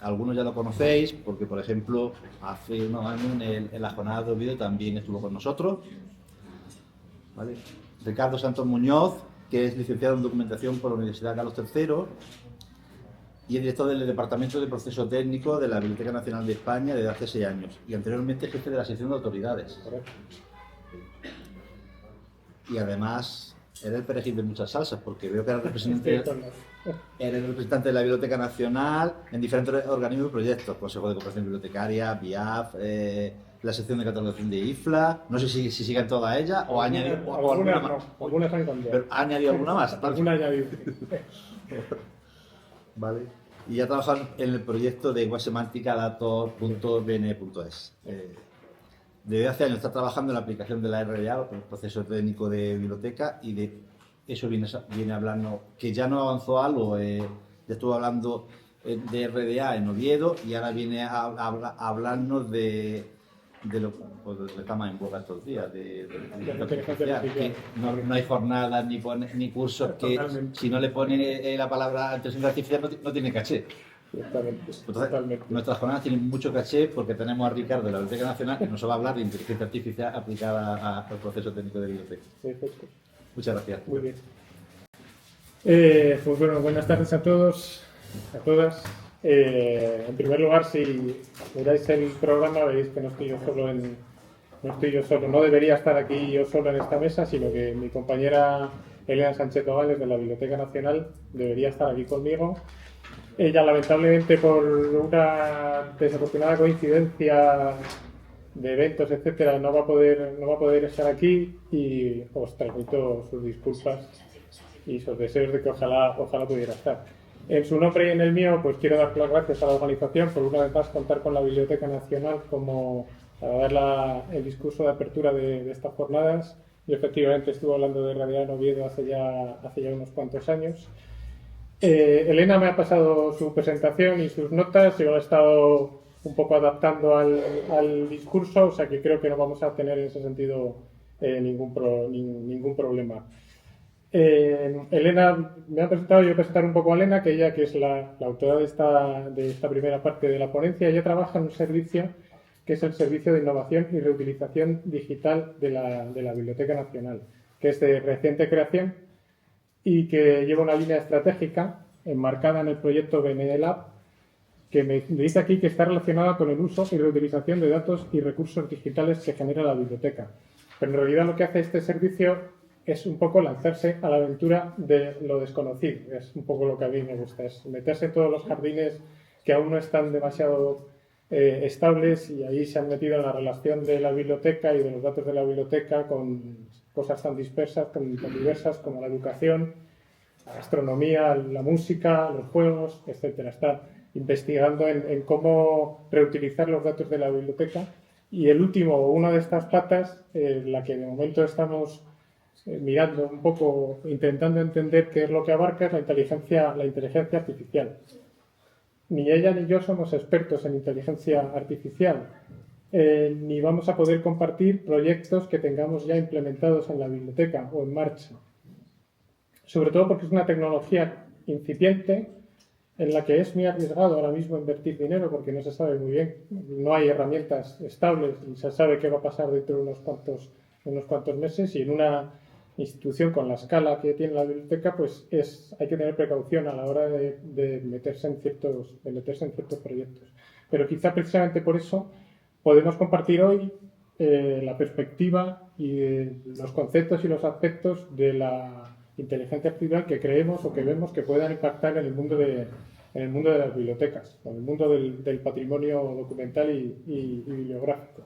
Algunos ya lo conocéis porque, por ejemplo, hace unos años en la jornada de Oviedo también estuvo con nosotros, ¿vale? Ricardo Santos Muñoz, que es licenciado en Documentación por la Universidad Carlos III y es director del Departamento de Proceso Técnico de la Biblioteca Nacional de España desde hace 6 años y anteriormente jefe de la sección de autoridades. Y además era el perejil de muchas salsas, porque veo que era el representante de la Biblioteca Nacional en diferentes organismos y proyectos, Consejo de Cooperación Bibliotecaria, BIAF, la sección de catalogación de IFLA, no sé si siguen todas ellas o alguna más. Algunas han cambiado. Pero ¿ha añadido alguna más? Alguna ha añadido. Vale. Y ya trabajan en el proyecto de web semántica datos.bn.es. Desde hace años está trabajando en la aplicación de la RDA, el proceso técnico de biblioteca, y de eso viene hablando, que ya no avanzó algo, ya estuvo hablando de RDA en Oviedo y ahora viene a hablarnos de lo que estamos en boga estos días, de que no hay jornadas ni cursos que si no le ponen la palabra inteligencia artificial no tiene caché. Totalmente. Nuestras jornadas tienen mucho caché porque tenemos a Ricardo de la Biblioteca Nacional que nos va a hablar de inteligencia artificial aplicada al proceso técnico de biblioteca. Perfecto. Muchas gracias. Muy bien. Pues bueno, buenas tardes a todos, a todas. En primer lugar, si miráis el programa veréis que no estoy yo solo, no debería estar aquí yo solo en esta mesa, sino que mi compañera Elena Sánchez Tobales de la Biblioteca Nacional debería estar aquí conmigo. Ella, lamentablemente, por una desafortunada coincidencia de eventos, etcétera, no va a poder estar aquí y os transmito sus disculpas y sus deseos de que ojalá pudiera estar. En su nombre y en el mío, pues quiero dar las gracias a la organización por una vez más contar con la Biblioteca Nacional como para dar el discurso de apertura de estas jornadas. Yo efectivamente estuve hablando de RDA en Oviedo hace ya unos cuantos años. Elena me ha pasado su presentación y sus notas, yo he estado un poco adaptando al discurso, o sea que creo que no vamos a tener en ese sentido ningún problema. Elena me ha presentado, yo voy a presentar un poco a Elena, que ella que es la autora de esta primera parte de la ponencia. Ella trabaja en un servicio que es el Servicio de Innovación y Reutilización Digital de la Biblioteca Nacional, que es de reciente creación y que lleva una línea estratégica enmarcada en el proyecto BNLab, que me dice aquí que está relacionada con el uso y reutilización de datos y recursos digitales que genera la biblioteca. Pero en realidad lo que hace este servicio es un poco lanzarse a la aventura de lo desconocido. Es un poco lo que a mí me gusta, es meterse en todos los jardines que aún no están demasiado estables, y ahí se han metido en la relación de la biblioteca y de los datos de la biblioteca con cosas tan dispersas, tan diversas como la educación, la gastronomía, la música, los juegos, etc. Está investigando en cómo reutilizar los datos de la biblioteca. Y el último, una de estas patas, la que de momento estamos mirando un poco, intentando entender qué es lo que abarca, es la inteligencia artificial. Ni ella ni yo somos expertos en inteligencia artificial, ni vamos a poder compartir proyectos que tengamos ya implementados en la biblioteca o en marcha. Sobre todo porque es una tecnología incipiente en la que es muy arriesgado ahora mismo invertir dinero porque no se sabe muy bien, no hay herramientas estables y se sabe qué va a pasar dentro de unos cuantos meses, y en una institución con la escala que tiene la biblioteca, pues hay que tener precaución a la hora de meterse en ciertos proyectos. Pero quizá precisamente por eso podemos compartir hoy la perspectiva y los conceptos y los aspectos de la inteligencia artificial que creemos o que vemos que puedan impactar en el mundo de las bibliotecas, en el mundo del patrimonio documental y bibliográfico.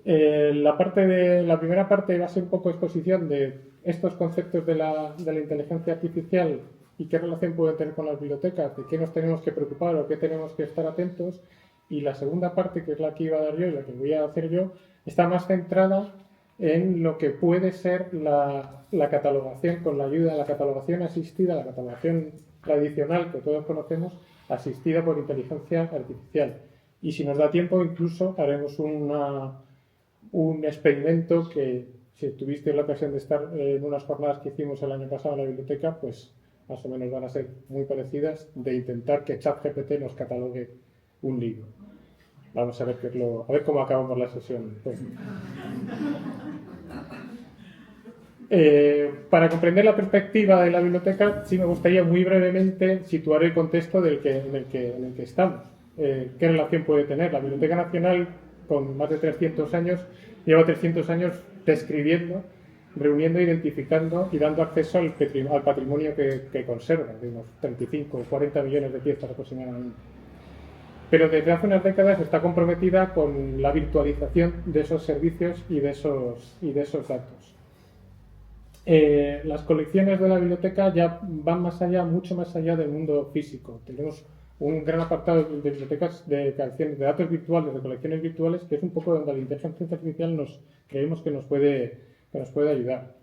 La primera parte va a ser un poco exposición de estos conceptos de la inteligencia artificial y qué relación puede tener con las bibliotecas, de qué nos tenemos que preocupar o qué tenemos que estar atentos. Y la segunda parte, que es la que iba a dar yo y la que voy a hacer yo, está más centrada en lo que puede ser la catalogación, con la ayuda de la catalogación asistida, la catalogación tradicional que todos conocemos, asistida por inteligencia artificial. Y si nos da tiempo, incluso haremos un experimento que, si tuvisteis la ocasión de estar en unas jornadas que hicimos el año pasado en la biblioteca, pues más o menos van a ser muy parecidas, de intentar que ChatGPT nos catalogue un libro. Vamos a ver, a ver cómo acabamos la sesión. Pues, para comprender la perspectiva de la biblioteca, sí me gustaría muy brevemente situar el contexto en el que estamos. ¿Qué relación puede tener? La Biblioteca Nacional, con más de 300 años, lleva 300 años describiendo, reuniendo, identificando y dando acceso al patrimonio que conserva, de unos 35 o 40 millones de piezas aproximadamente. Pero desde hace unas décadas está comprometida con la virtualización de esos servicios y de esos datos. Las colecciones de la biblioteca ya van más allá, mucho más allá del mundo físico. Tenemos un gran apartado de bibliotecas de datos virtuales, de colecciones virtuales, que es un poco donde la inteligencia artificial creemos que nos puede ayudar.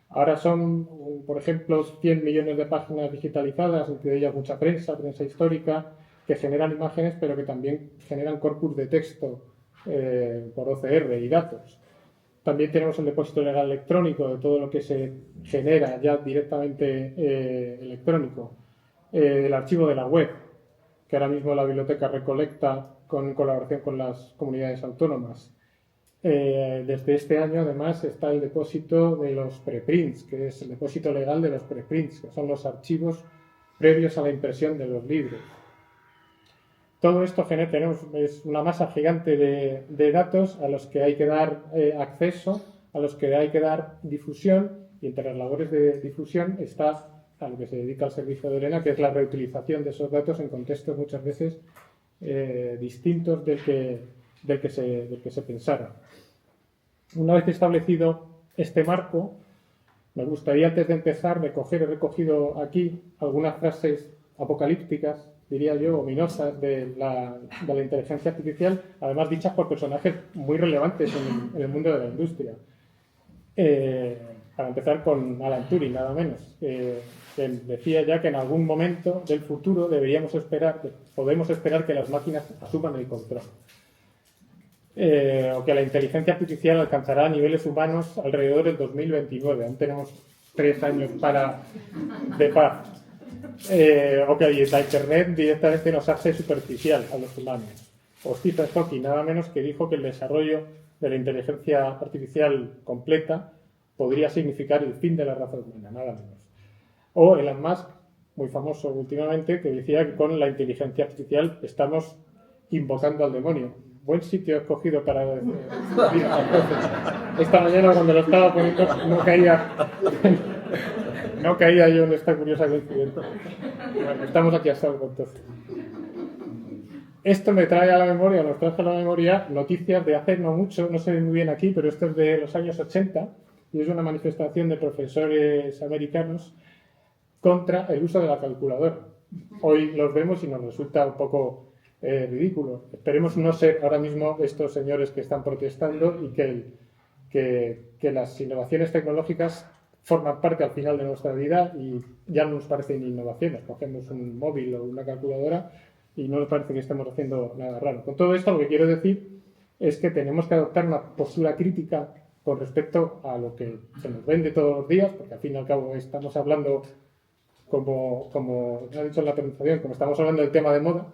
Ahora son, por ejemplo, 100 millones de páginas digitalizadas, entre ellas mucha prensa histórica, que generan imágenes, pero que también generan corpus de texto por OCR y datos. También tenemos el depósito legal electrónico de todo lo que se genera ya directamente electrónico. El archivo de la web, que ahora mismo la biblioteca recolecta en colaboración con las comunidades autónomas. Desde este año, además, está el depósito de los preprints, que es el depósito legal de los preprints, que son los archivos previos a la impresión de los libros. Todo esto es una masa gigante de datos a los que hay que dar acceso, a los que hay que dar difusión, y entre las labores de difusión está a lo que se dedica el servicio de Elena, que es la reutilización de esos datos en contextos muchas veces distintos del que se pensara. Una vez establecido este marco, me gustaría, antes de empezar, he recogido aquí algunas frases apocalípticas, diría yo, ominosas de la inteligencia artificial, además dichas por personajes muy relevantes en el mundo de la industria. Para empezar con Alan Turing, nada menos, que decía ya que en algún momento del futuro podemos esperar que las máquinas asuman el control. O que la inteligencia artificial alcanzará niveles humanos alrededor del 2029. Aún tenemos 3 años de paz. O que la Internet directamente nos hace superficial a los humanos. O Stephen Hawking, nada menos, que dijo que el desarrollo de la inteligencia artificial completa podría significar el fin de la raza humana, nada menos. O Elon Musk, muy famoso últimamente, que decía que con la inteligencia artificial estamos invocando al demonio. Buen sitio he escogido para esta mañana, cuando lo estaba poniendo, no caía yo en esta curiosa coincidencia. Bueno, estamos aquí a salvo, entonces. Esto nos trae a la memoria noticias de hace no mucho, no se ve muy bien aquí, pero esto es de los años 80, y es una manifestación de profesores americanos contra el uso de la calculadora. Hoy los vemos y nos resulta un poco ridículo. Esperemos no ser ahora mismo estos señores que están protestando y que las innovaciones tecnológicas forman parte al final de nuestra vida y ya no nos parecen innovaciones. Cogemos un móvil o una calculadora y no nos parece que estemos haciendo nada raro. Con todo esto, lo que quiero decir es que tenemos que adoptar una postura crítica con respecto a lo que se nos vende todos los días, porque al fin y al cabo estamos hablando, como ha dicho en la presentación, como estamos hablando del tema de moda,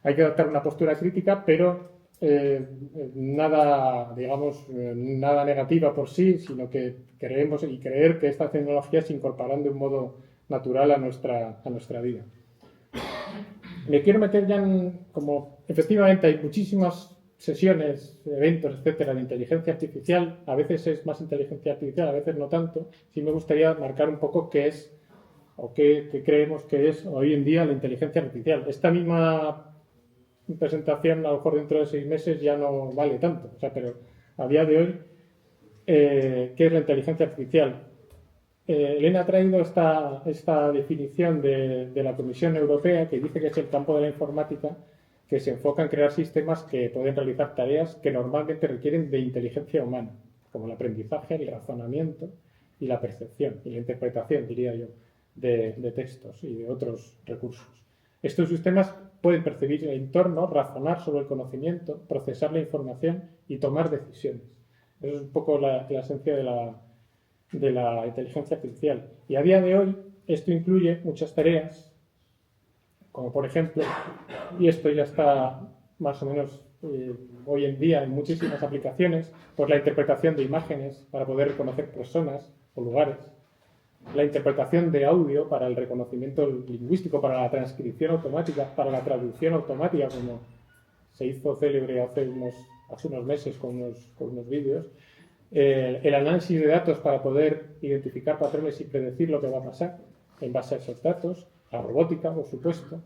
hay que adoptar una postura crítica, pero nada negativa por sí, sino que creer que estas tecnologías se incorporan de un modo natural a nuestra vida. Me quiero meter ya como efectivamente hay muchísimas sesiones, eventos, etcétera, de inteligencia artificial. A veces es más inteligencia artificial, a veces no tanto. Sí me gustaría marcar un poco qué es o qué creemos que es hoy en día la inteligencia artificial. Esta misma presentación, a lo mejor dentro de 6 meses, ya no vale tanto. Pero a día de hoy, ¿qué es la inteligencia artificial? Elena ha traído esta definición de la Comisión Europea, que dice que es el campo de la informática que se enfoca en crear sistemas que pueden realizar tareas que normalmente requieren de inteligencia humana, como el aprendizaje, el razonamiento y la percepción y la interpretación, diría yo, de textos y de otros recursos. Estos sistemas pueden percibir el entorno, razonar sobre el conocimiento, procesar la información y tomar decisiones. Eso es un poco la esencia de la inteligencia artificial. Y a día de hoy Esto incluye muchas tareas, como por ejemplo, y esto ya está más o menos hoy en día en muchísimas aplicaciones, pues la interpretación de imágenes para poder reconocer personas o lugares, la interpretación de audio para el reconocimiento lingüístico, para la transcripción automática, para la traducción automática, como se hizo célebre hace unos meses con unos vídeos, el análisis de datos para poder identificar patrones y predecir lo que va a pasar en base a esos datos, la robótica, por supuesto,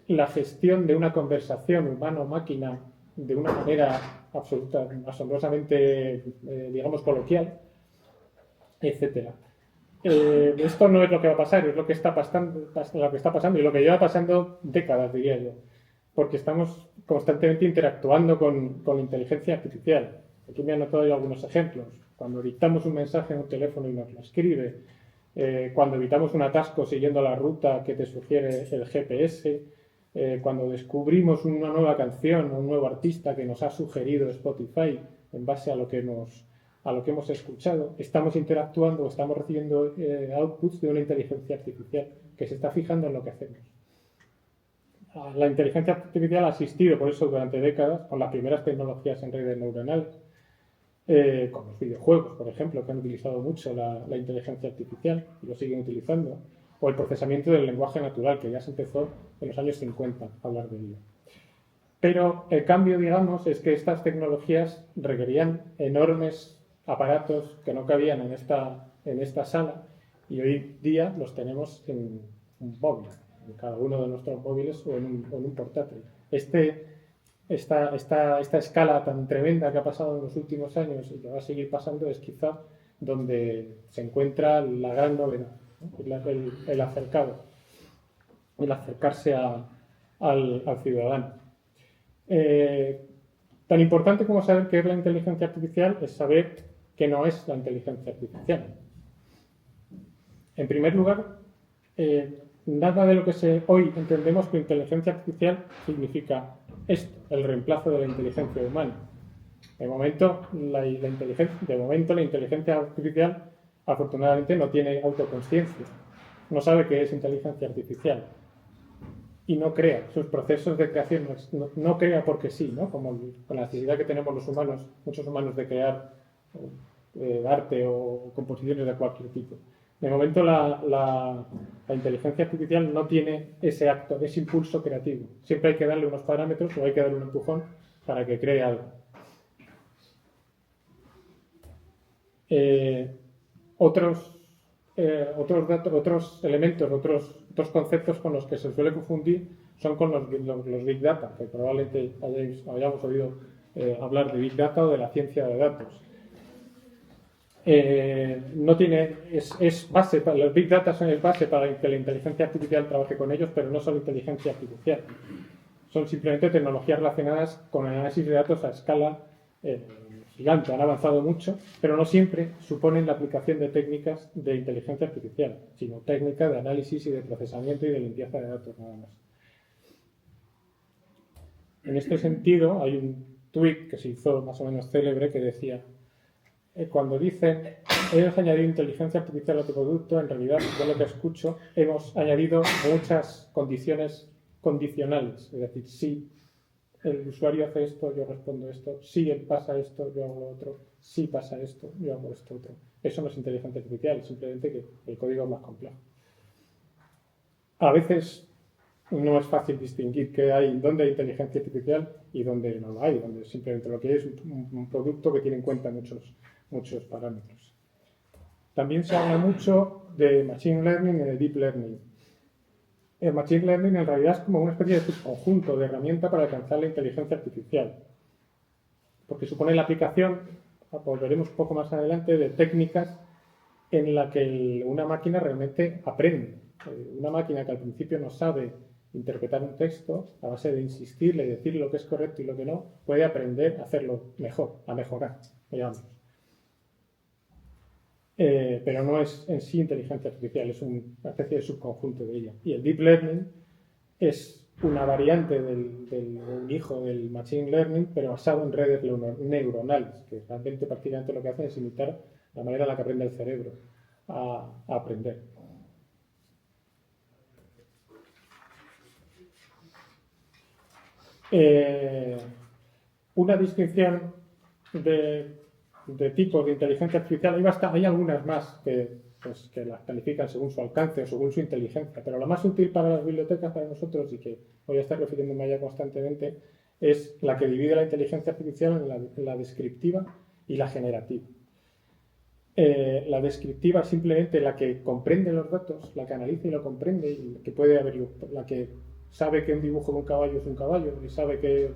la gestión de una conversación humano-máquina de una manera asombrosamente, digamos, coloquial, etcétera. Esto no es lo que va a pasar, es lo que está pasando y lo que lleva pasando décadas, diría yo, porque estamos constantemente interactuando con inteligencia artificial. Aquí me han notado yo algunos ejemplos. Cuando dictamos un mensaje en un teléfono y nos lo escribe, cuando evitamos un atasco siguiendo la ruta que te sugiere el GPS, cuando descubrimos una nueva canción o un nuevo artista que nos ha sugerido Spotify en base a lo que hemos escuchado, estamos interactuando o estamos recibiendo outputs de una inteligencia artificial que se está fijando en lo que hacemos. La inteligencia artificial ha asistido por eso durante décadas con las primeras tecnologías en redes neuronales, con los videojuegos, por ejemplo, que han utilizado mucho la inteligencia artificial y lo siguen utilizando, o el procesamiento del lenguaje natural, que ya se empezó en los años 50 a hablar de ello. Pero el cambio, digamos, es que estas tecnologías requerían enormes aparatos que no cabían en esta sala y hoy día los tenemos en un móvil, en cada uno de nuestros móviles o en un portátil. Esta escala tan tremenda que ha pasado en los últimos años y que va a seguir pasando es quizá donde se encuentra la gran novedad, ¿no? El acercarse al ciudadano. Tan importante como saber qué es la inteligencia artificial es saber qué no es la inteligencia artificial. En primer lugar, nada de lo que hoy entendemos por inteligencia artificial significa esto, el reemplazo de la inteligencia humana. De momento, la inteligencia artificial afortunadamente no tiene autoconsciencia, no sabe qué es inteligencia artificial y no crea. Sus procesos de creación no crea porque sí, ¿no? Como con la necesidad que tenemos los humanos, muchos humanos, de crear arte o composiciones de cualquier tipo. De momento la inteligencia artificial no tiene ese acto, ese impulso creativo. Siempre hay que darle unos parámetros o hay que darle un empujón para que cree algo. Otros elementos, otros conceptos con los que se suele confundir son con los Big Data, que probablemente hayamos oído hablar de Big Data o de la ciencia de datos. Los Big Data son el base para que la inteligencia artificial trabaje con ellos, pero no son inteligencia artificial. Son simplemente tecnologías relacionadas con el análisis de datos a escala gigante. Han avanzado mucho, pero no siempre suponen la aplicación de técnicas de inteligencia artificial, sino técnicas de análisis y de procesamiento y de limpieza de datos, nada más. En este sentido, hay un tuit que se hizo más o menos célebre que decía: cuando dicen hemos añadido inteligencia artificial a tu producto, en realidad, de lo que escucho, hemos añadido muchas condiciones condicionales. Es decir, si el usuario hace esto, yo respondo esto. Si él pasa esto, yo hago lo otro. Si pasa esto, yo hago esto otro. Eso no es inteligencia artificial, simplemente que el código es más complejo. A veces no es fácil distinguir dónde hay inteligencia artificial y dónde no lo hay, donde simplemente lo que es un producto que tiene en cuenta muchos parámetros. También se habla mucho de Machine Learning y de Deep Learning. El Machine Learning en realidad es como una especie de subconjunto de herramienta para alcanzar la inteligencia artificial, porque supone la aplicación, volveremos un poco más adelante, de técnicas en la que una máquina realmente aprende. Una máquina que al principio no sabe interpretar un texto, a base de insistirle y decir lo que es correcto y lo que no, puede aprender a hacerlo mejor, a mejorar, digamos. Pero no es en sí inteligencia artificial, es una especie de subconjunto de ella. Y el Deep Learning es una variante un hijo del Machine Learning, pero basado en redes neuronales, que realmente prácticamente lo que hacen es imitar la manera en la que aprende el cerebro a aprender. Una descripción de tipos de inteligencia artificial, hay algunas más que las califican según su alcance o según su inteligencia, pero la más útil para las bibliotecas, para nosotros, y que voy a estar refiriéndome a ella constantemente, es la que divide la inteligencia artificial en la descriptiva y la generativa. La descriptiva es simplemente la que comprende los datos, la que analiza y lo comprende, y la que sabe que un dibujo de un caballo es un caballo, y sabe que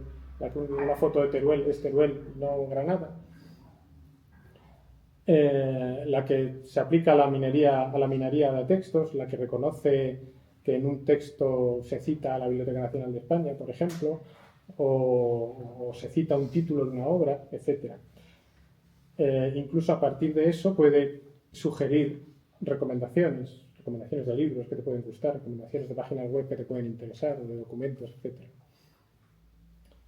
una foto de Teruel es Teruel, no Granada. La que se aplica a la minería de textos, la que reconoce que en un texto se cita a la Biblioteca Nacional de España, por ejemplo, o se cita un título de una obra, etc. Incluso a partir de eso puede sugerir recomendaciones de libros que te pueden gustar, recomendaciones de páginas web que te pueden interesar, o de documentos, etc.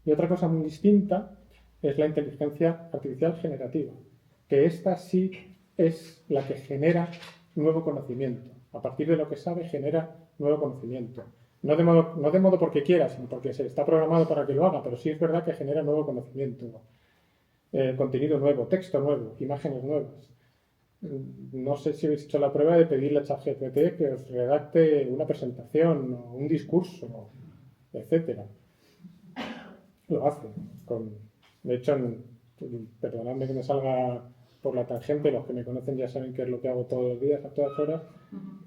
Y otra cosa muy distinta es la inteligencia artificial generativa, que esta sí es la que genera nuevo conocimiento. A partir de lo que sabe, genera nuevo conocimiento. No de modo porque quiera, sino porque se está programado para que lo haga, pero sí es verdad que genera nuevo conocimiento. Contenido nuevo, texto nuevo, imágenes nuevas. No sé si habéis hecho la prueba de pedirle a ChatGPT que os redacte una presentación o un discurso, etc. Lo hace. De hecho, perdonadme que me salga por la tangente, los que me conocen ya saben qué es lo que hago todos los días, a todas horas.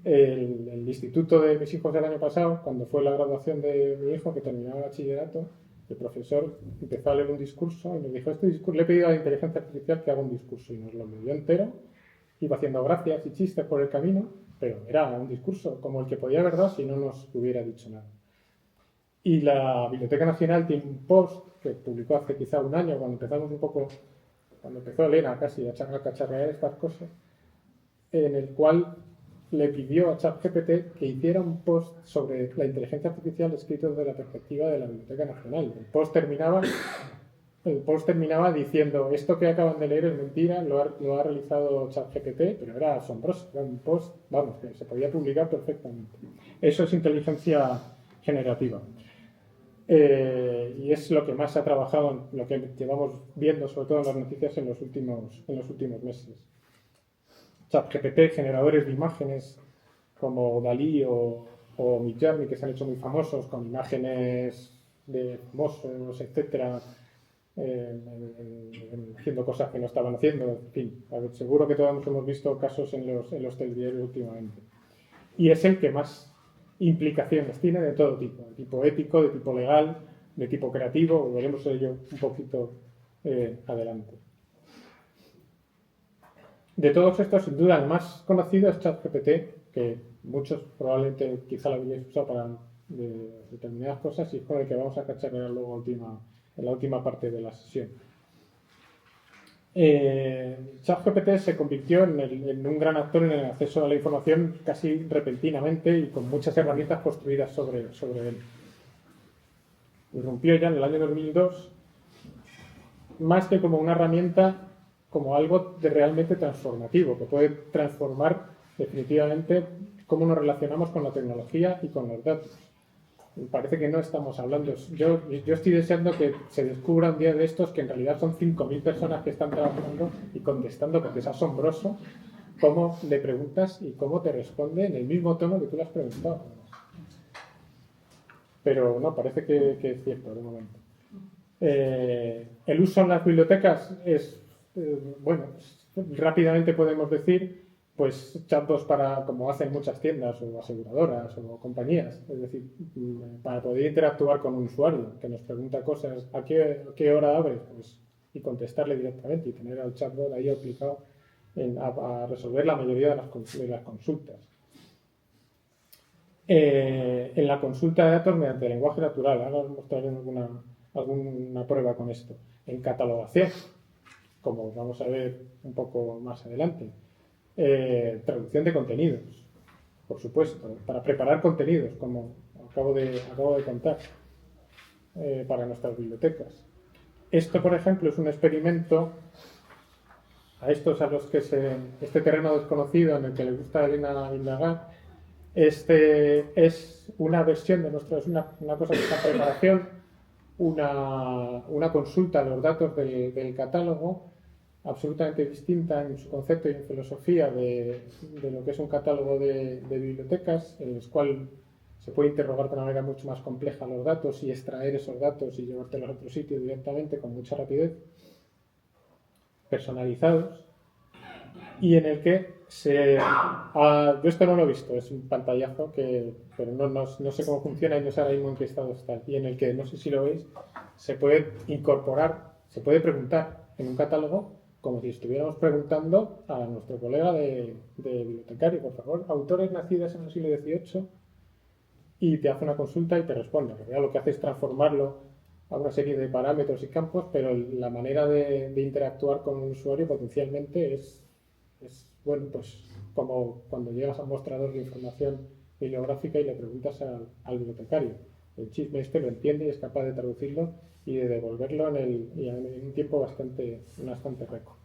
El instituto de mis hijos del año pasado, cuando fue la graduación de mi hijo, que terminaba bachillerato, el profesor empezó a leer un discurso y me dijo, le he pedido a la inteligencia artificial que haga un discurso, y nos lo leyó entero, iba haciendo gracias y chistes por el camino, pero era un discurso como el que podía haber dado si no nos hubiera dicho nada. Y la Biblioteca Nacional tiene un post que publicó hace quizá un año, cuando empezó Elena casi a cacharrear estas cosas, en el cual le pidió a ChatGPT que hiciera un post sobre la inteligencia artificial escrito desde la perspectiva de la Biblioteca Nacional. El post terminaba diciendo, esto que acaban de leer es mentira, lo ha realizado ChatGPT, pero era asombroso, era un post, que se podía publicar perfectamente. Eso es inteligencia generativa. Y es lo que más se ha trabajado, lo que llevamos viendo sobre todo en las noticias en los últimos meses. ChatGPT, generadores de imágenes como Dalí o Midjourney, que se han hecho muy famosos con imágenes de famosos, etcétera, haciendo cosas que no estaban haciendo. En fin, seguro que todos hemos visto casos en los telediarios últimamente. Y es el que más implicaciones tiene de todo tipo, de tipo ético, de tipo legal, de tipo creativo. Veremos ello un poquito adelante. De todos estos, sin duda, el más conocido es ChatGPT, que muchos probablemente quizá lo habéis usado para determinadas cosas, y es con el que vamos a cacharrear luego en la última parte de la sesión. ChatGPT se convirtió en un gran actor en el acceso a la información casi repentinamente y con muchas herramientas construidas sobre él. Irrumpió ya en el año 2002, más que como una herramienta, como algo realmente transformativo, que puede transformar definitivamente cómo nos relacionamos con la tecnología y con los datos. Parece que no estamos hablando. Yo estoy deseando que se descubra un día de estos que en realidad son 5.000 personas que están trabajando y contestando, porque es asombroso cómo le preguntas y cómo te responde en el mismo tono que tú le has preguntado. Pero no, parece que es cierto de momento. El uso en las bibliotecas es, rápidamente podemos decir, pues chatbots como hacen muchas tiendas o aseguradoras o compañías, es decir, para poder interactuar con un usuario que nos pregunta cosas, ¿a qué hora abres? Pues, y contestarle directamente y tener al chatbot ahí aplicado a resolver la mayoría de las consultas. En la consulta de datos mediante lenguaje natural, ahora os mostraré alguna prueba con esto. En catalogación, como vamos a ver un poco más adelante. Traducción de contenidos, por supuesto, para preparar contenidos, como acabo de contar, para nuestras bibliotecas. Esto, por ejemplo, es un experimento a los que este terreno desconocido en el que le gusta a Elena indagar. Es una versión de una cosa que está en preparación, una consulta a los datos del catálogo absolutamente distinta en su concepto y en filosofía de lo que es un catálogo de bibliotecas, en el cual se puede interrogar de una manera mucho más compleja los datos y extraer esos datos y llevártelos a otro sitio directamente con mucha rapidez, personalizados, y en el que yo esto no lo he visto, es un pantallazo, pero no sé cómo funciona y no sé ahora mismo en qué estado está, y en el que, no sé si lo veis, se puede incorporar, se puede preguntar en un catálogo como si estuviéramos preguntando a nuestro colega de bibliotecario, por favor, autores nacidos en el siglo XVIII, y te hace una consulta y te responde. En realidad lo que hace es transformarlo a una serie de parámetros y campos, pero la manera de interactuar con un usuario potencialmente es bueno, pues como cuando llegas a un mostrador de información bibliográfica y le preguntas al bibliotecario. El chisme este lo entiende y es capaz de traducirlo y de devolverlo en un tiempo bastante récord.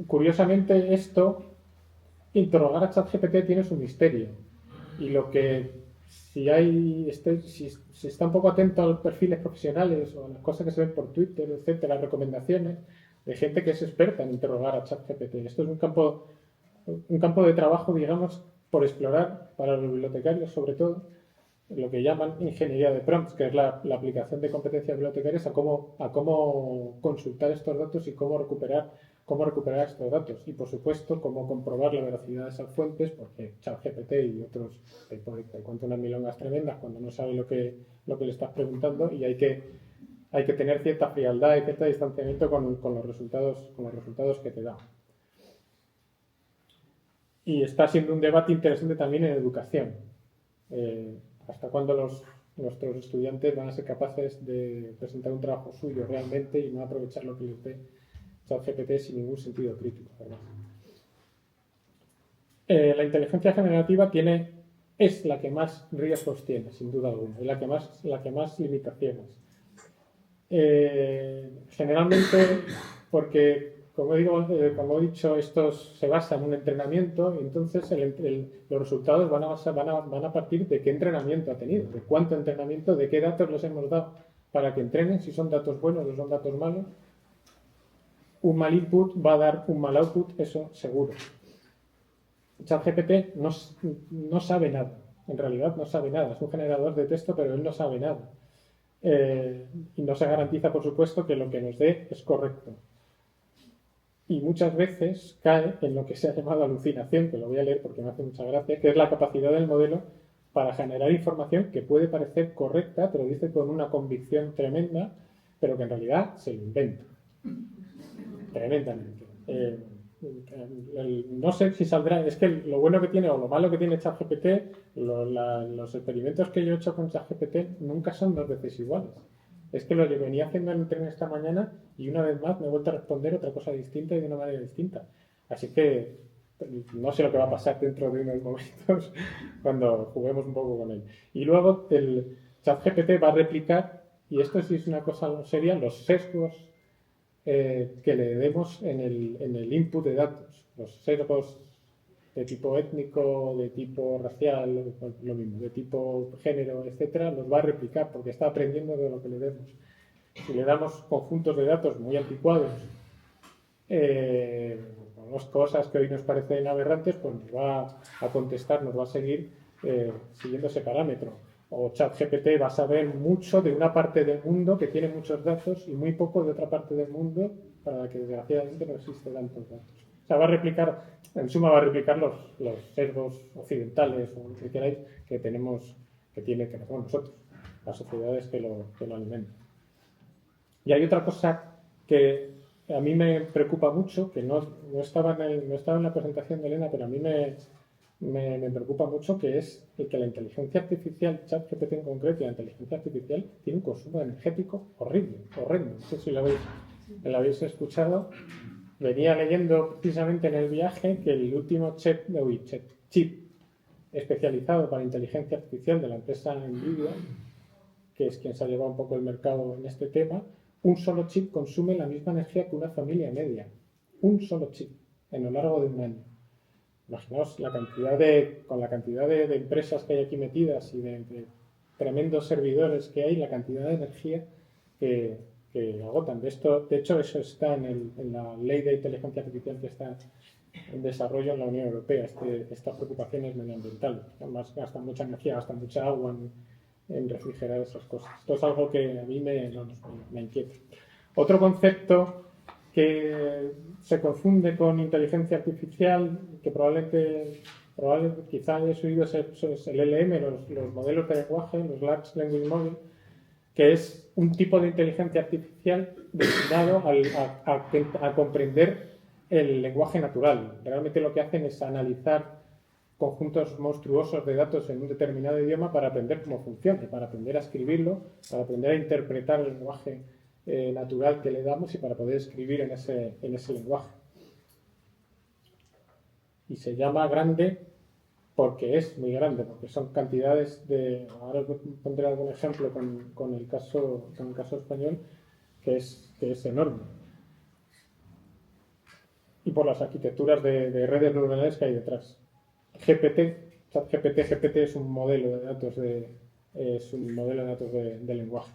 Curiosamente, interrogar a ChatGPT tiene su misterio. Y lo que, si está un poco atento a los perfiles profesionales o a las cosas que se ven por Twitter, etcétera, las recomendaciones de gente que es experta en interrogar a ChatGPT. Esto es un campo de trabajo, digamos, por explorar para los bibliotecarios, sobre todo, lo que llaman ingeniería de prompts, que es la aplicación de competencias bibliotecarias a cómo consultar estos datos y cómo recuperar estos datos. Y, por supuesto, cómo comprobar la veracidad de esas fuentes, porque ChatGPT y otros te cuentan unas milongas tremendas cuando no sabe lo que le estás preguntando, y hay que tener cierta frialdad y cierto distanciamiento con los resultados que te da. Y está siendo un debate interesante también en educación. Hasta cuándo nuestros estudiantes van a ser capaces de presentar un trabajo suyo realmente y no aprovechar lo que les dé ChatGPT sin ningún sentido crítico, ¿verdad? La inteligencia generativa es la que más riesgos tiene, sin duda alguna, es la que más limitaciones. Generalmente porque, como he dicho, esto se basa en un entrenamiento, y entonces los resultados van a partir de qué entrenamiento ha tenido, de cuánto entrenamiento, de qué datos les hemos dado para que entrenen, si son datos buenos o son datos malos. Un mal input va a dar un mal output, eso seguro. ChatGPT no sabe nada, en realidad no sabe nada, es un generador de texto, pero él no sabe nada. Y no se garantiza, por supuesto, que lo que nos dé es correcto. Y muchas veces cae en lo que se ha llamado alucinación, que lo voy a leer porque me hace mucha gracia, que es la capacidad del modelo para generar información que puede parecer correcta, te lo dice con una convicción tremenda, pero que en realidad se lo inventa. Tremendamente. No sé si saldrá, es que lo bueno que tiene o lo malo que tiene ChatGPT, los experimentos que yo he hecho con ChatGPT nunca son 2 veces iguales. Es que lo que venía haciendo en el tren esta mañana y una vez más me he vuelto a responder otra cosa distinta y de una manera distinta. Así que no sé lo que va a pasar dentro de unos momentos cuando juguemos un poco con él. Y luego el ChatGPT va a replicar, y esto sí es una cosa seria, los sesgos que le demos en el input de datos. Los sesgos de tipo étnico, de tipo racial, lo mismo, de tipo género, etcétera, los va a replicar porque está aprendiendo de lo que le demos. Si le damos conjuntos de datos muy anticuados, cosas que hoy nos parecen aberrantes, pues nos va a contestar, nos va a seguir siguiendo ese parámetro. O ChatGPT va a saber mucho de una parte del mundo que tiene muchos datos y muy poco de otra parte del mundo para la que desgraciadamente no existe tantos datos. O sea, en suma va a replicar los sesgos occidentales o lo que queráis que tenemos nosotros, las sociedades que lo alimentan. Y hay otra cosa que a mí me preocupa mucho, que no estaba en la presentación de Elena, pero a mí me preocupa mucho, que es que la inteligencia artificial, ChatGPT en concreto, y la inteligencia artificial tiene un consumo energético horrible, horrendo. No sé si lo habéis escuchado. Venía leyendo precisamente en el viaje que el último chip especializado para inteligencia artificial de la empresa Nvidia, que es quien se ha llevado un poco el mercado en este tema, un solo chip consume la misma energía que una familia media. Un solo chip, en lo largo de un año. imaginaos con la cantidad de empresas que hay aquí metidas y de tremendos servidores que hay, la cantidad de energía que agotan. De hecho, eso está en la ley de inteligencia artificial que está en desarrollo en la Unión Europea, estas preocupaciones medioambientales. Además, gastan mucha energía, gastan mucha agua en refrigerar esas cosas. Esto es algo que a mí me inquieta. Otro concepto que se confunde con inteligencia artificial, que probablemente quizá hayáis oído, es el LM, los modelos de lenguaje, los Large Language Model, que es un tipo de inteligencia artificial destinado a comprender el lenguaje natural. Realmente lo que hacen es analizar conjuntos monstruosos de datos en un determinado idioma para aprender cómo funciona, para aprender a escribirlo, para aprender a interpretar el lenguaje natural que le damos y para poder escribir en ese lenguaje. Y se llama grande porque es muy grande, porque son cantidades de... Ahora os pondré algún ejemplo con el caso español, que es enorme. Y por las arquitecturas de redes neuronales que hay detrás. ChatGPT es un modelo de datos de lenguaje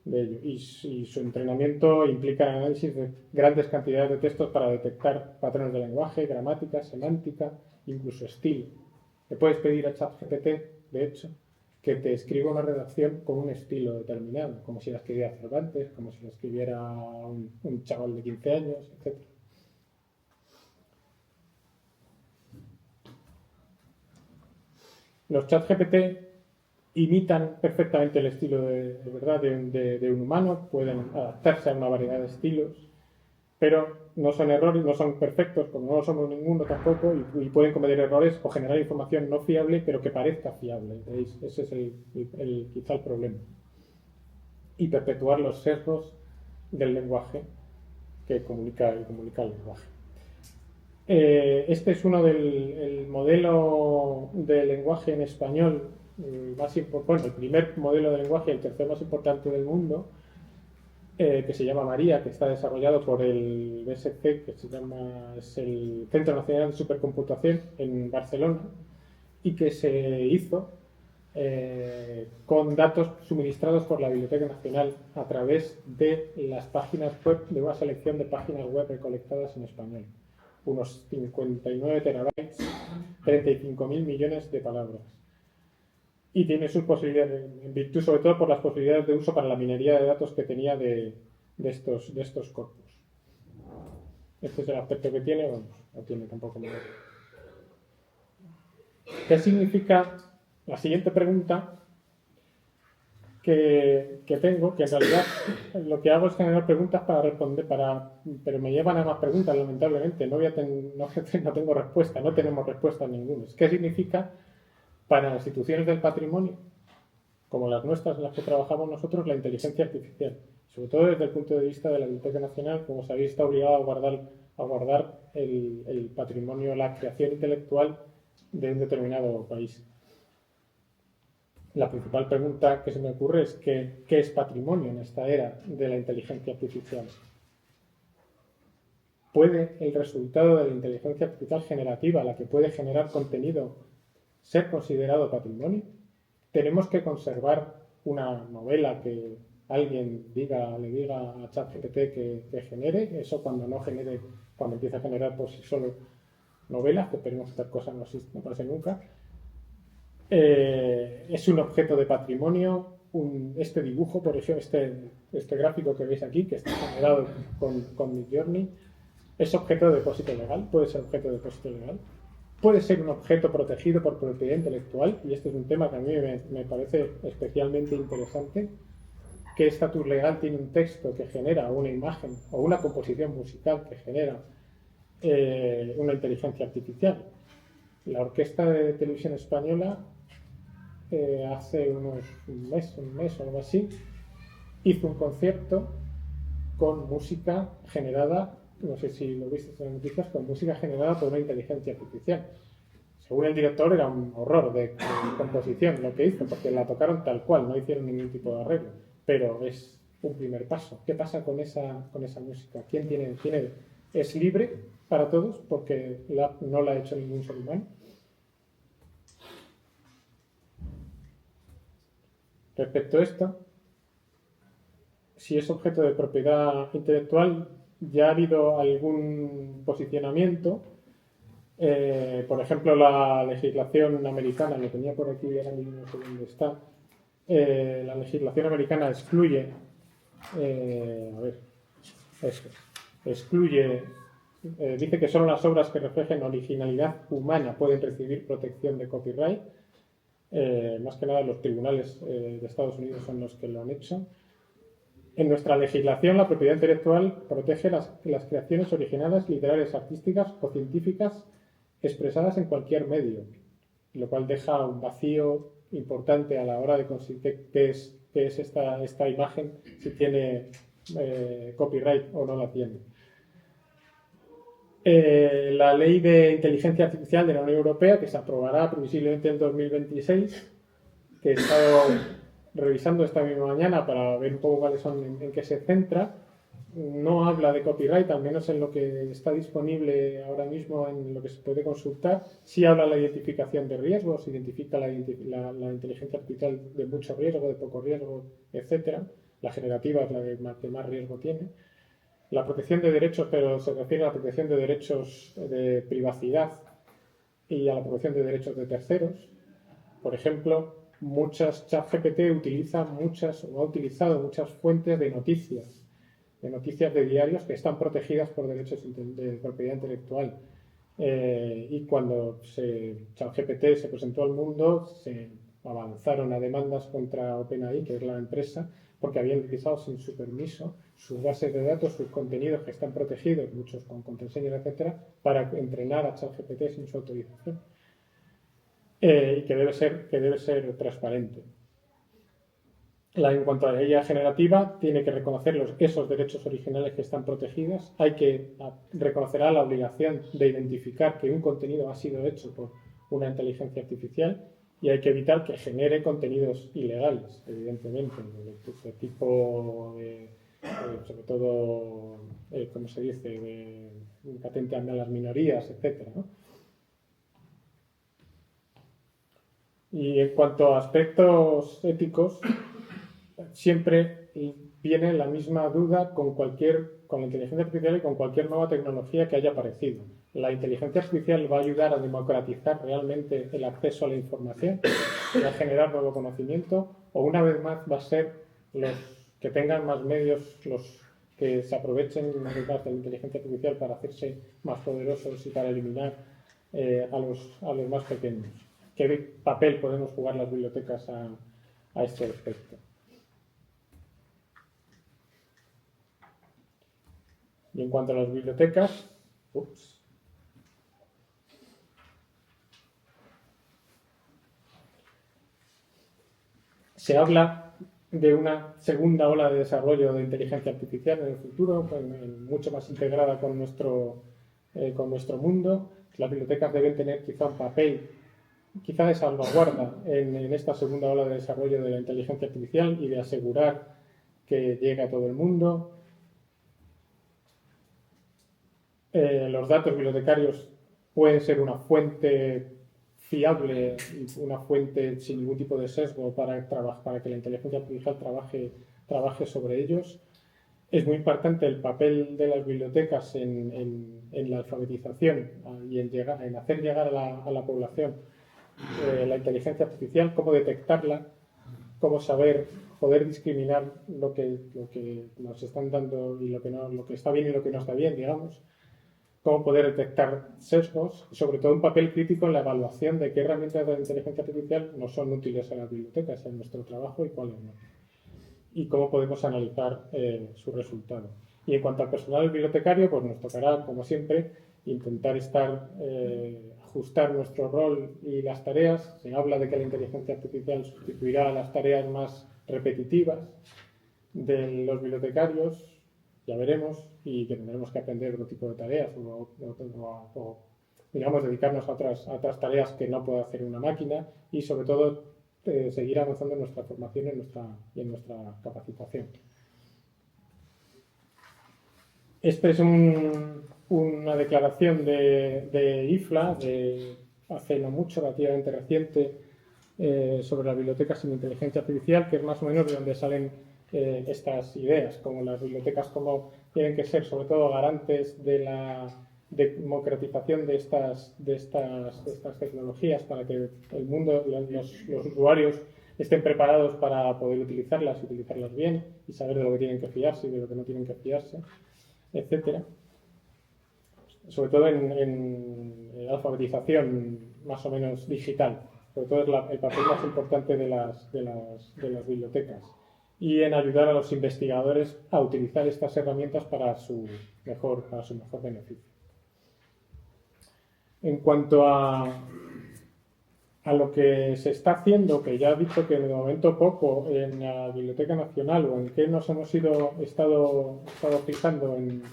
de ello. Y su entrenamiento implica el análisis de grandes cantidades de textos para detectar patrones de lenguaje, gramática, semántica, incluso estilo. Le puedes pedir a ChatGPT, de hecho, que te escriba una redacción con un estilo determinado, como si la escribiera Cervantes, como si la escribiera un chaval de 15 años, etc. Los ChatGPT imitan perfectamente el estilo de un humano, pueden adaptarse a una variedad de estilos, pero no son errores, no son perfectos, como no lo somos ninguno tampoco, y pueden cometer errores o generar información no fiable, pero que parezca fiable. ¿Veis? Ese es quizá el problema. Y perpetuar los sesgos del lenguaje que comunica el lenguaje. Este es el modelo de lenguaje en español el primer modelo de lenguaje y el tercer más importante del mundo, que se llama María, que está desarrollado por el BSC, que es el Centro Nacional de Supercomputación en Barcelona, y que se hizo con datos suministrados por la Biblioteca Nacional a través de las páginas web, de una selección de páginas web recolectadas en español. Unos 59 terabytes, 35.000 millones de palabras. Y tiene sus posibilidades, en virtud sobre todo por las posibilidades de uso para la minería de datos que tenía de estos corpus. Este es el aspecto que tiene, no tiene tampoco más. ¿Qué significa? La siguiente pregunta que tengo, que en realidad lo que hago es generar preguntas para responder, pero me llevan a más preguntas, lamentablemente. No tengo respuesta, no tenemos respuesta ninguna. ¿Qué significa para instituciones del patrimonio, como las nuestras en las que trabajamos nosotros, la inteligencia artificial? Sobre todo desde el punto de vista de la Biblioteca Nacional, como sabéis, está obligado a guardar el patrimonio, la creación intelectual de un determinado país. La principal pregunta que se me ocurre es ¿qué es patrimonio en esta era de la inteligencia artificial? ¿Puede el resultado de la inteligencia artificial generativa, la que puede generar contenido, ser considerado patrimonio? ¿Tenemos que conservar una novela que alguien le diga a ChatGPT que genere? Eso cuando empieza a generar por sí solo novelas, que esperemos que estas cosas no pasen nunca. Es un objeto de patrimonio. Este dibujo, por ejemplo, este gráfico que veis aquí, que está generado con Midjourney, es objeto de depósito legal. Puede ser objeto de depósito legal. Puede ser un objeto protegido por propiedad intelectual, y este es un tema que a mí me parece especialmente interesante. ¿Qué estatus legal tiene un texto que genera una imagen o una composición musical que genera una inteligencia artificial? La Orquesta de Televisión Española hace un mes o algo así, hizo un concierto con música generada, no sé si lo viste en las noticias, con música generada por una inteligencia artificial. Según el director era un horror de composición lo que hizo, porque la tocaron tal cual, no hicieron ningún tipo de arreglo, pero es un primer paso. ¿Qué pasa con esa música? ¿Es libre para todos porque no la ha hecho ningún ser humano. Respecto a esto, si es objeto de propiedad intelectual, ya ha habido algún posicionamiento. Por ejemplo, la legislación americana, lo tenía por aquí, ahora mismo no sé dónde está. La legislación americana excluye, dice que solo las obras que reflejen originalidad humana pueden recibir protección de copyright. Más que nada los tribunales de Estados Unidos son los que lo han hecho. En nuestra legislación, la propiedad intelectual protege las creaciones originales, literarias, artísticas o científicas expresadas en cualquier medio, lo cual deja un vacío importante a la hora de conseguir qué es esta imagen, si tiene copyright o no la tiene. La ley de inteligencia artificial de la Unión Europea, que se aprobará previsiblemente en 2026, que he estado revisando esta misma mañana para ver un poco cuáles son, en qué se centra, no habla de copyright, al menos en lo que está disponible ahora mismo, en lo que se puede consultar. Sí habla de la identificación de riesgos, identifica la inteligencia artificial de mucho riesgo, de poco riesgo, etcétera. La generativa es la que más riesgo tiene. La protección de derechos, pero se refiere a la protección de derechos de privacidad y a la protección de derechos de terceros. Por ejemplo, ChatGPT utiliza o ha utilizado muchas fuentes de noticias de diarios que están protegidas por derechos de propiedad intelectual. Y cuando ChatGPT se presentó al mundo, se avanzaron a demandas contra OpenAI, que es la empresa, porque habían utilizado sin su permiso sus bases de datos, sus contenidos que están protegidos, muchos con contraseñas, etcétera, para entrenar a ChatGPT sin su autorización. Y que debe ser transparente. En cuanto a la IA generativa, tiene que reconocer esos derechos originales que están protegidos. Reconocerá la obligación de identificar que un contenido ha sido hecho por una inteligencia artificial y hay que evitar que genere contenidos ilegales, evidentemente, de tipo, sobre todo, ¿cómo se dice?, que atenten a las minorías, etcétera, ¿no? Y en cuanto a aspectos éticos, siempre viene la misma duda con la inteligencia artificial y con cualquier nueva tecnología que haya aparecido. La inteligencia artificial va a ayudar a democratizar realmente el acceso a la información, va a generar nuevo conocimiento, o una vez más va a ser los que tengan más medios, los que se aprovechen más de la inteligencia artificial para hacerse más poderosos y para eliminar a los más pequeños. ¿Qué papel podemos jugar las bibliotecas a este respecto? Y en cuanto a las bibliotecas, se habla de una segunda ola de desarrollo de inteligencia artificial en el futuro, mucho más integrada con nuestro mundo. Las bibliotecas deben tener quizá un papel, quizá de salvaguarda en esta segunda ola de desarrollo de la inteligencia artificial y de asegurar que llegue a todo el mundo. Los datos bibliotecarios pueden ser una fuente fiable, una fuente sin ningún tipo de sesgo para que la inteligencia artificial trabaje sobre ellos. Es muy importante el papel de las bibliotecas en la alfabetización y en hacer llegar a la población la inteligencia artificial, cómo detectarla, cómo poder discriminar lo que nos están dando y lo que está bien y lo que no está bien, digamos. Cómo poder detectar sesgos y, sobre todo, un papel crítico en la evaluación de qué herramientas de inteligencia artificial no son útiles a las bibliotecas en nuestro trabajo y cuáles no. Y cómo podemos analizar su resultado. Y en cuanto al personal bibliotecario, pues nos tocará, como siempre, intentar ajustar nuestro rol y las tareas. Se habla de que la inteligencia artificial sustituirá las tareas más repetitivas de los bibliotecarios, ya veremos, y que tendremos que aprender otro tipo de tareas o digamos, dedicarnos a otras tareas que no puede hacer una máquina y, sobre todo, seguir avanzando en nuestra formación y en nuestra capacitación. Este es un una declaración de IFLA de hace no mucho, relativamente reciente, sobre las bibliotecas sin inteligencia artificial, que es más o menos de donde salen estas ideas, como las bibliotecas como tienen que ser sobre todo garantes de la democratización de estas tecnologías para que el mundo, los usuarios estén preparados para poder utilizarlas y utilizarlas bien y saber de lo que tienen que fiarse y de lo que no tienen que fiarse, etcétera. Sobre todo en alfabetización más o menos digital, sobre todo es el papel más importante de las bibliotecas, y en ayudar a los investigadores a utilizar estas herramientas para su mejor beneficio. En cuanto a lo que se está haciendo, que ya he dicho que de momento poco en la Biblioteca Nacional, o en qué nos hemos estado fijando en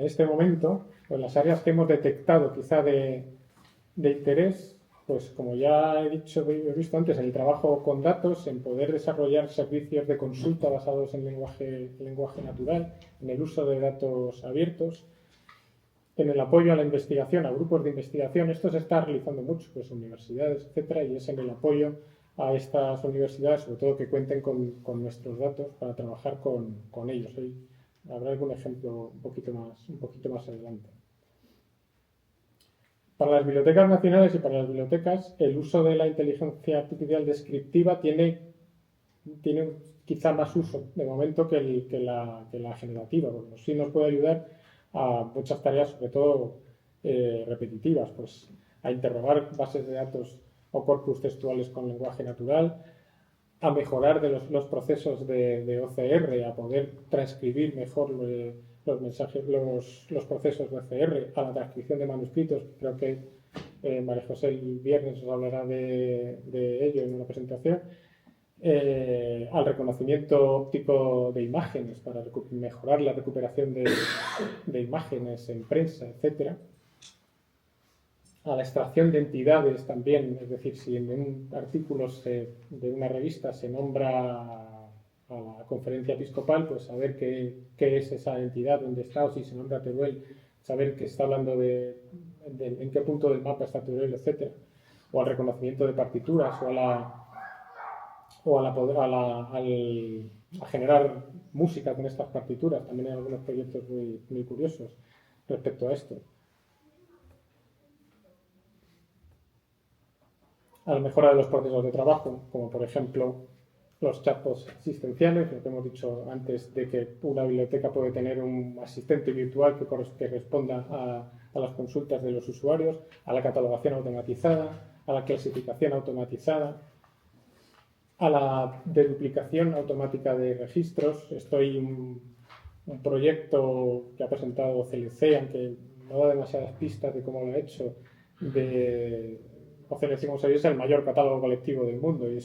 este momento, en las áreas que hemos detectado quizá de interés, pues como ya he visto antes, el trabajo con datos, en poder desarrollar servicios de consulta basados en lenguaje natural, en el uso de datos abiertos, en el apoyo a la investigación, a grupos de investigación. Esto se está realizando mucho, pues universidades, etcétera, y es en el apoyo a estas universidades, sobre todo que cuenten con nuestros datos para trabajar con ellos. Hoy habrá algún ejemplo un poquito más adelante. Para las bibliotecas nacionales y para las bibliotecas, el uso de la inteligencia artificial descriptiva tiene quizá más uso de momento que la generativa, porque sí nos puede ayudar a muchas tareas, sobre todo repetitivas, pues a interrogar bases de datos o corpus textuales con lenguaje natural, a mejorar los procesos de OCR, a poder transcribir mejor los mensajes, los procesos de OCR, a la transcripción de manuscritos. Creo que María José el viernes os hablará de ello en una presentación. Al reconocimiento óptico de imágenes para mejorar la recuperación de imágenes en prensa, etcétera. A la extracción de entidades también, es decir, si en un artículo de una revista se nombra a la conferencia episcopal, pues saber qué es esa entidad, dónde está, o si se nombra Teruel, saber que está hablando en qué punto del mapa está Teruel, etcétera. O al reconocimiento de partituras, o a generar música con estas partituras. También hay algunos proyectos muy curiosos respecto a esto. A la mejora de los procesos de trabajo, como por ejemplo los chatbots asistenciales, lo que hemos dicho antes de que una biblioteca puede tener un asistente virtual que responda a las consultas de los usuarios, a la catalogación automatizada, a la clasificación automatizada, a la deduplicación automática de registros. Estoy un proyecto que ha presentado CLC, aunque no da demasiadas pistas de cómo lo ha hecho, OCLC, como sabéis, es el mayor catálogo colectivo del mundo y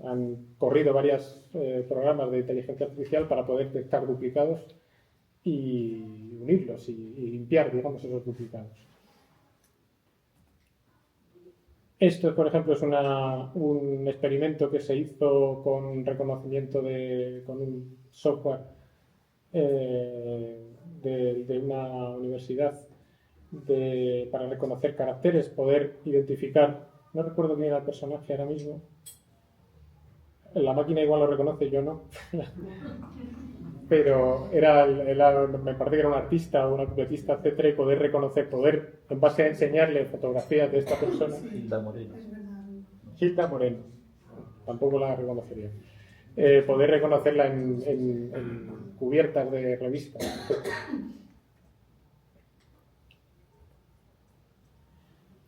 han corrido varios programas de inteligencia artificial para poder detectar duplicados y unirlos y limpiar, digamos, esos duplicados. Esto, por ejemplo, es un experimento que se hizo con reconocimiento con un software de una universidad para reconocer caracteres, poder identificar, no recuerdo quién era el personaje ahora mismo, la máquina igual lo reconoce, yo no, pero me parece que era un artista o un artista, etcétera, y poder reconocer, en base a enseñarle fotografías de esta persona. Hilda Moreno, tampoco la reconocería. Poder reconocerla en cubiertas de revistas, etcétera.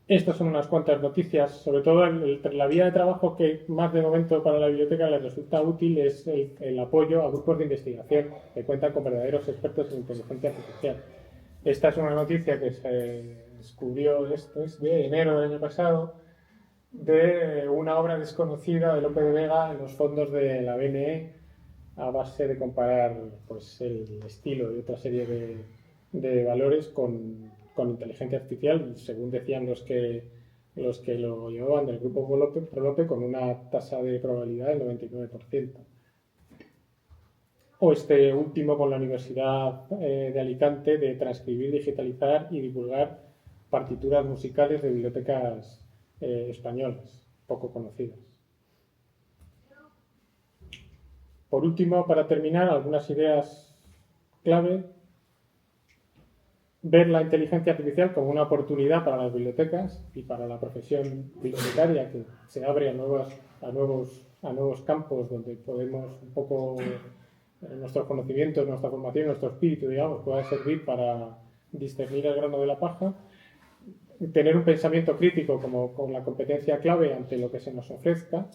Estas son unas cuantas noticias, sobre todo la vía de trabajo que más de momento para la biblioteca les resulta útil es el apoyo a grupos de investigación que cuentan con verdaderos expertos en inteligencia artificial. Esta es una noticia que se descubrió, esto es de enero del año pasado, de una obra desconocida de Lope de Vega en los fondos de la BNE a base de comparar pues, el estilo y otra serie de valores con inteligencia artificial, según decían los que lo llevaban del grupo Prolope, con una tasa de probabilidad del 99%. o este último con la Universidad de Alicante de transcribir, digitalizar y divulgar partituras musicales de bibliotecas españolas, poco conocidas. Por último, para terminar, algunas ideas clave. Ver la inteligencia artificial como una oportunidad para las bibliotecas y para la profesión bibliotecaria, que se abre a nuevos campos donde podemos un poco nuestros conocimientos, nuestra formación, nuestro espíritu, digamos, pueda servir para discernir el grano de la paja. Tener un pensamiento crítico como con la competencia clave ante lo que se nos ofrezca.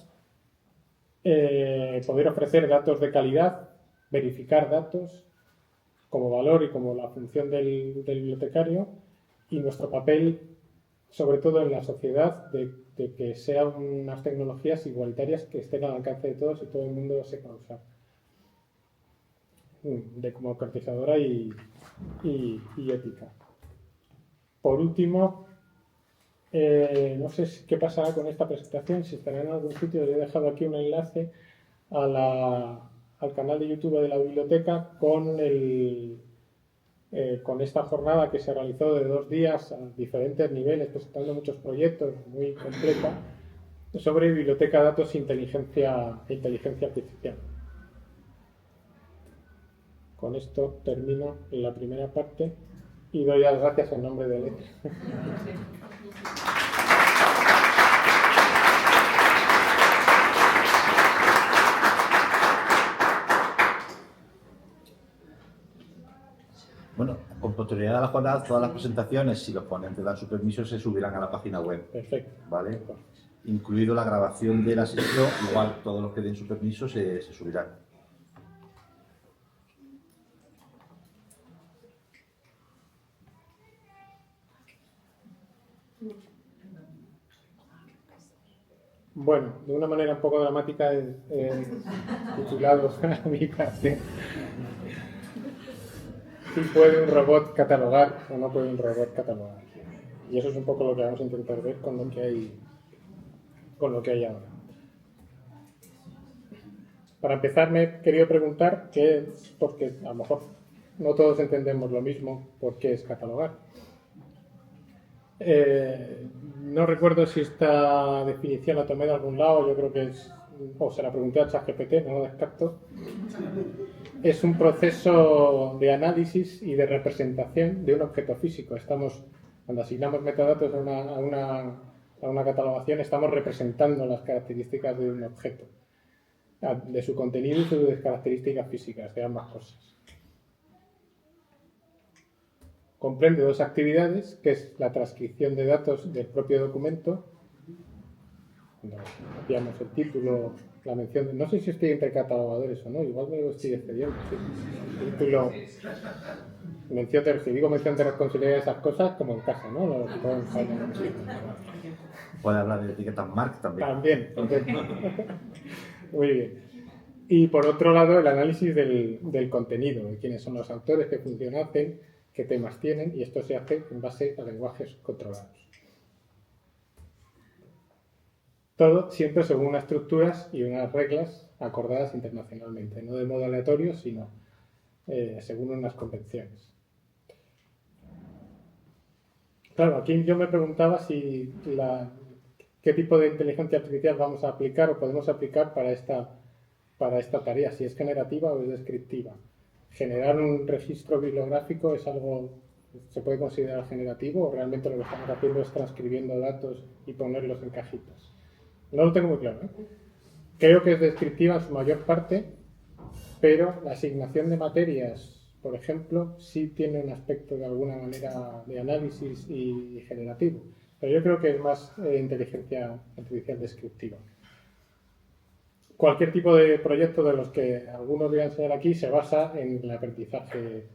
Poder ofrecer datos de calidad, verificar datos como valor y como la función del bibliotecario, y nuestro papel, sobre todo en la sociedad, de que sean unas tecnologías igualitarias que estén al alcance de todos y todo el mundo sepa usar. Democratizadora y ética. Por último, no sé qué pasará con esta presentación, si estará en algún sitio. Os he dejado aquí un enlace al canal de YouTube de la biblioteca con esta jornada que se realizó de 2 días a diferentes niveles, presentando muchos proyectos, muy completa, sobre biblioteca, datos e inteligencia artificial. Con esto termino la primera parte y doy las gracias en nombre de Elena. Bueno, con posterioridad a la jornada, todas las presentaciones, si los ponentes dan su permiso, se subirán a la página web. Perfecto. ¿Vale? Incluido la grabación de la sesión, igual todos los que den su permiso se subirán. Bueno, de una manera un poco dramática titulado a mi parte. Si puede un robot catalogar o no puede un robot catalogar. Y eso es un poco lo que vamos a intentar ver con lo que hay ahora. Para empezar, me he querido preguntar porque a lo mejor no todos entendemos lo mismo, por qué es catalogar. No recuerdo si esta definición la tomé de algún lado, yo creo que o se la pregunté a ChatGPT, no lo descarto. Es un proceso de análisis y de representación de un objeto físico. Cuando asignamos metadatos a una catalogación, estamos representando las características de un objeto, de su contenido y sus características físicas, de ambas cosas. Comprende 2 actividades, que es la transcripción de datos del propio documento. Cuando copiamos el título, la mención, no sé si estoy entre catalogadores o no, igual me lo estoy excediendo. Sí. El título, si digo mención de responsabilidad de esas cosas, como en casa, ¿no? Puede hablar de etiquetas MARC también. También. Muy bien. Y por otro lado, el análisis del contenido, de quiénes son los autores, qué función hacen, qué temas tienen, y esto se hace en base a lenguajes controlados. Todo siempre según unas estructuras y unas reglas acordadas internacionalmente, no de modo aleatorio, sino según unas convenciones. Claro, aquí yo me preguntaba qué tipo de inteligencia artificial vamos a aplicar o podemos aplicar para esta tarea, si es generativa o es descriptiva. Generar un registro bibliográfico es algo, ¿se puede considerar generativo o realmente lo que estamos haciendo es transcribiendo datos y ponerlos en cajitas? No lo tengo muy claro, ¿eh? Creo que es descriptiva en su mayor parte, pero la asignación de materias, por ejemplo, sí tiene un aspecto de alguna manera de análisis y generativo. Pero yo creo que es más inteligencia artificial descriptiva. Cualquier tipo de proyecto de los que algunos voy a enseñar aquí se basa en el aprendizaje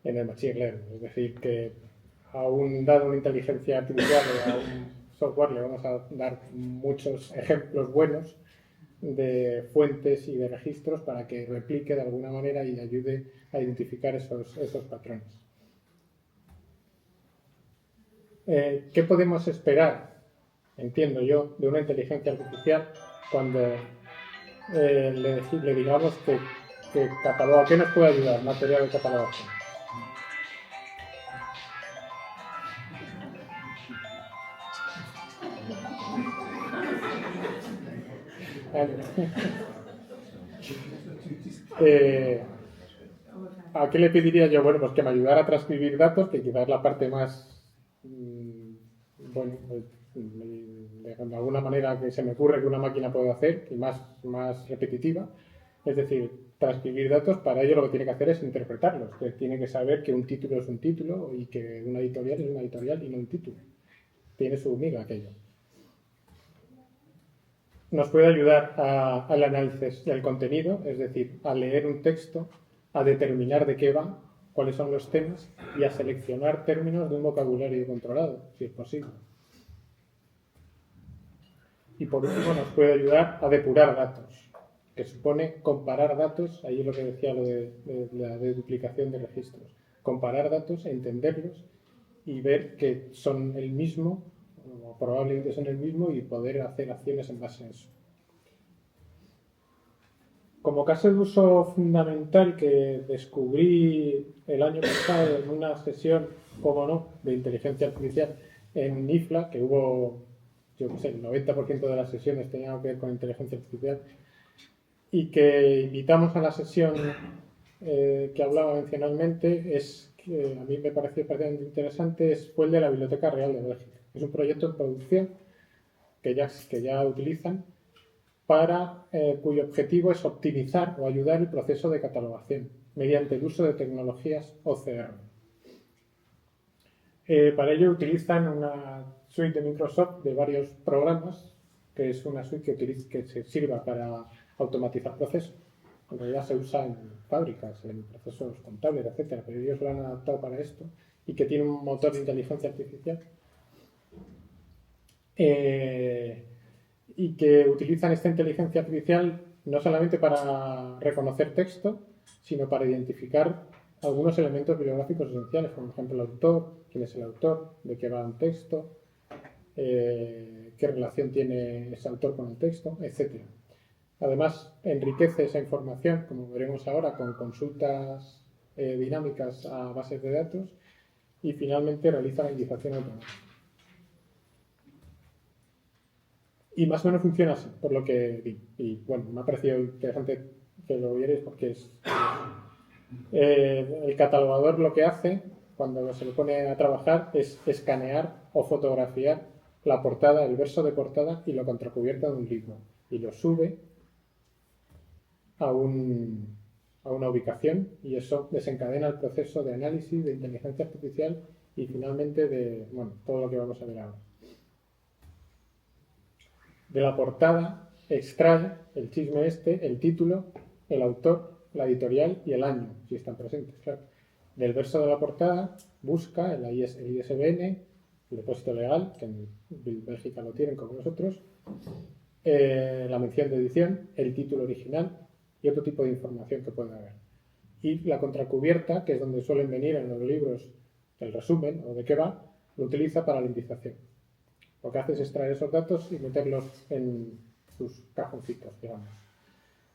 en el machine learning. Es decir, que dado una inteligencia artificial o a un software le vamos a dar muchos ejemplos buenos de fuentes y de registros para que replique de alguna manera y ayude a identificar esos patrones. ¿Qué podemos esperar, entiendo yo, de una inteligencia artificial cuando le digamos que cataloga. ¿Qué nos puede ayudar? Material de catalogación. ¿A qué le pediría yo? Bueno, pues que me ayudara a transcribir datos, que quizás es la parte más, bueno, de alguna manera que se me ocurre que una máquina puede hacer, y más repetitiva. Es decir, transcribir datos, para ello lo que tiene que hacer es interpretarlos, que tiene que saber que un título es un título y que una editorial es una editorial y no un título. Tiene su miga aquello. Nos puede ayudar al análisis del contenido, es decir, a leer un texto, a determinar de qué va, cuáles son los temas y a seleccionar términos de un vocabulario controlado, si es posible. Y por último nos puede ayudar a depurar datos, que supone comparar datos, ahí es lo que decía lo de la duplicación de registros, comparar datos, entenderlos y ver que son el mismo, o probablemente son el mismo, y poder hacer acciones en base a eso. Como caso de uso fundamental que descubrí el año pasado en una sesión, como no, de inteligencia artificial en IFLA, que hubo, yo qué sé, el 90% de las sesiones tenían que ver con inteligencia artificial, y que invitamos a la sesión que hablaba mencionalmente, es que a mí me pareció particularmente interesante, fue el de la Biblioteca Real de Bélgica. Es un proyecto en producción que ya utilizan, cuyo objetivo es optimizar o ayudar el proceso de catalogación mediante el uso de tecnologías OCR. Para ello utilizan una suite de Microsoft de varios programas, que es una suite que se sirva para automatizar procesos. En realidad se usa en fábricas, en procesos contables, etcétera, pero ellos lo han adaptado para esto y que tiene un motor de inteligencia artificial. Y que utilizan esta inteligencia artificial no solamente para reconocer texto, sino para identificar algunos elementos bibliográficos esenciales, como por ejemplo el autor, quién es el autor, de qué va un texto, qué relación tiene ese autor con el texto, etc. Además, enriquece esa información, como veremos ahora, con consultas dinámicas a bases de datos y finalmente realiza la indicación automática. Y más o menos funciona así, por lo que vi. Y bueno, me ha parecido interesante que lo vierais porque el catalogador lo que hace, cuando se le pone a trabajar, es escanear o fotografiar la portada, el verso de portada y la contracubierta de un libro. Y lo sube a una ubicación y eso desencadena el proceso de análisis, de inteligencia artificial y finalmente de todo lo que vamos a ver ahora. De la portada extrae el chisme el título, el autor, la editorial y el año, si están presentes, claro. Del verso de la portada busca el ISBN, el depósito legal, que en Bélgica lo tienen como nosotros, la mención de edición, el título original y otro tipo de información que pueda haber. Y la contracubierta, que es donde suelen venir en los libros el resumen o de qué va, lo utiliza para la indización. Lo que hace es extraer esos datos y meterlos en sus cajoncitos, digamos.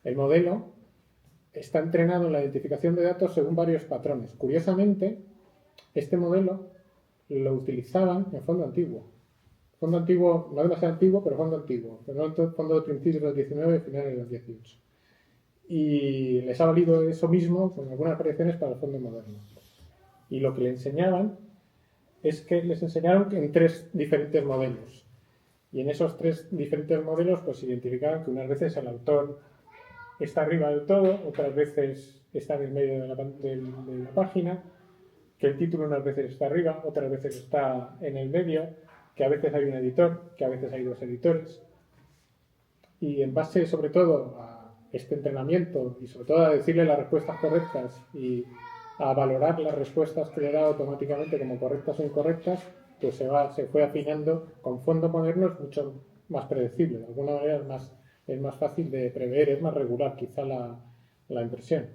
El modelo está entrenado en la identificación de datos según varios patrones. Curiosamente, este modelo lo utilizaban en fondo antiguo. Fondo antiguo, no demasiado antiguo, pero fondo antiguo. Fondo de principios del 19 y finales del 18. Y les ha valido eso mismo con algunas variaciones para el fondo moderno. Y lo que le enseñaban es que les enseñaron en 3 diferentes modelos. Y en esos 3 diferentes modelos pues identificaban que unas veces el autor está arriba del todo, otras veces está en el medio de la página, que el título unas veces está arriba, otras veces está en el medio, que a veces hay un editor, que a veces hay 2 editores. Y en base sobre todo a este entrenamiento y sobre todo a decirle las respuestas correctas y a valorar las respuestas que le da automáticamente como correctas o incorrectas, pues se fue afinando con fondos modernos mucho más predecible. De alguna manera es más fácil de prever, es más regular quizá la impresión.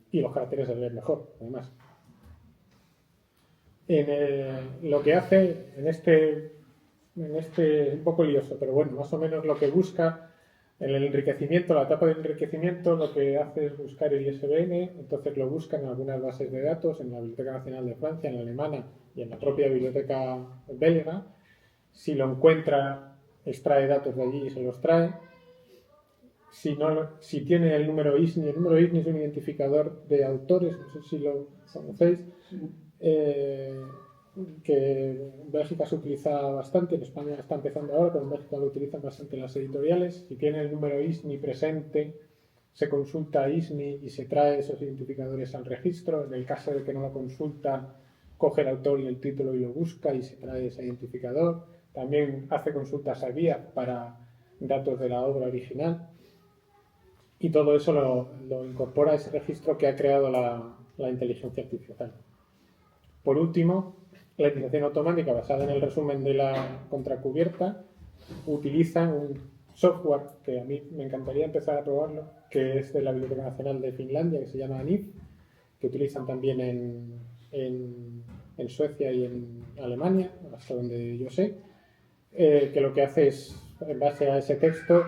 Y los caracteres se ven mejor, además. Lo que hace en este un poco lioso, pero bueno, más o menos lo que busca En el enriquecimiento, la etapa de enriquecimiento, lo que hace es buscar el ISBN, entonces lo buscan en algunas bases de datos, en la Biblioteca Nacional de Francia, en la alemana y en la propia biblioteca belga. Si lo encuentra, extrae datos de allí y se los trae. Si tiene el número ISNI es un identificador de autores, no sé si lo conocéis, que en Bélgica se utiliza bastante, en España está empezando ahora, pero en Bélgica lo utilizan bastante las editoriales. Si tiene el número ISNI presente, se consulta ISNI y se trae esos identificadores al registro. En el caso de que no lo consulta, coge el autor y el título y lo busca y se trae ese identificador. También hace consultas a guía para datos de la obra original. Y todo eso lo incorpora a ese registro que ha creado la inteligencia artificial. Por último, la iniciación automática basada en el resumen de la contracubierta utiliza un software que a mí me encantaría empezar a probarlo, que es de la Biblioteca Nacional de Finlandia, que se llama ANIF, que utilizan también en Suecia y en Alemania, hasta donde yo sé, que lo que hace es, en base a ese texto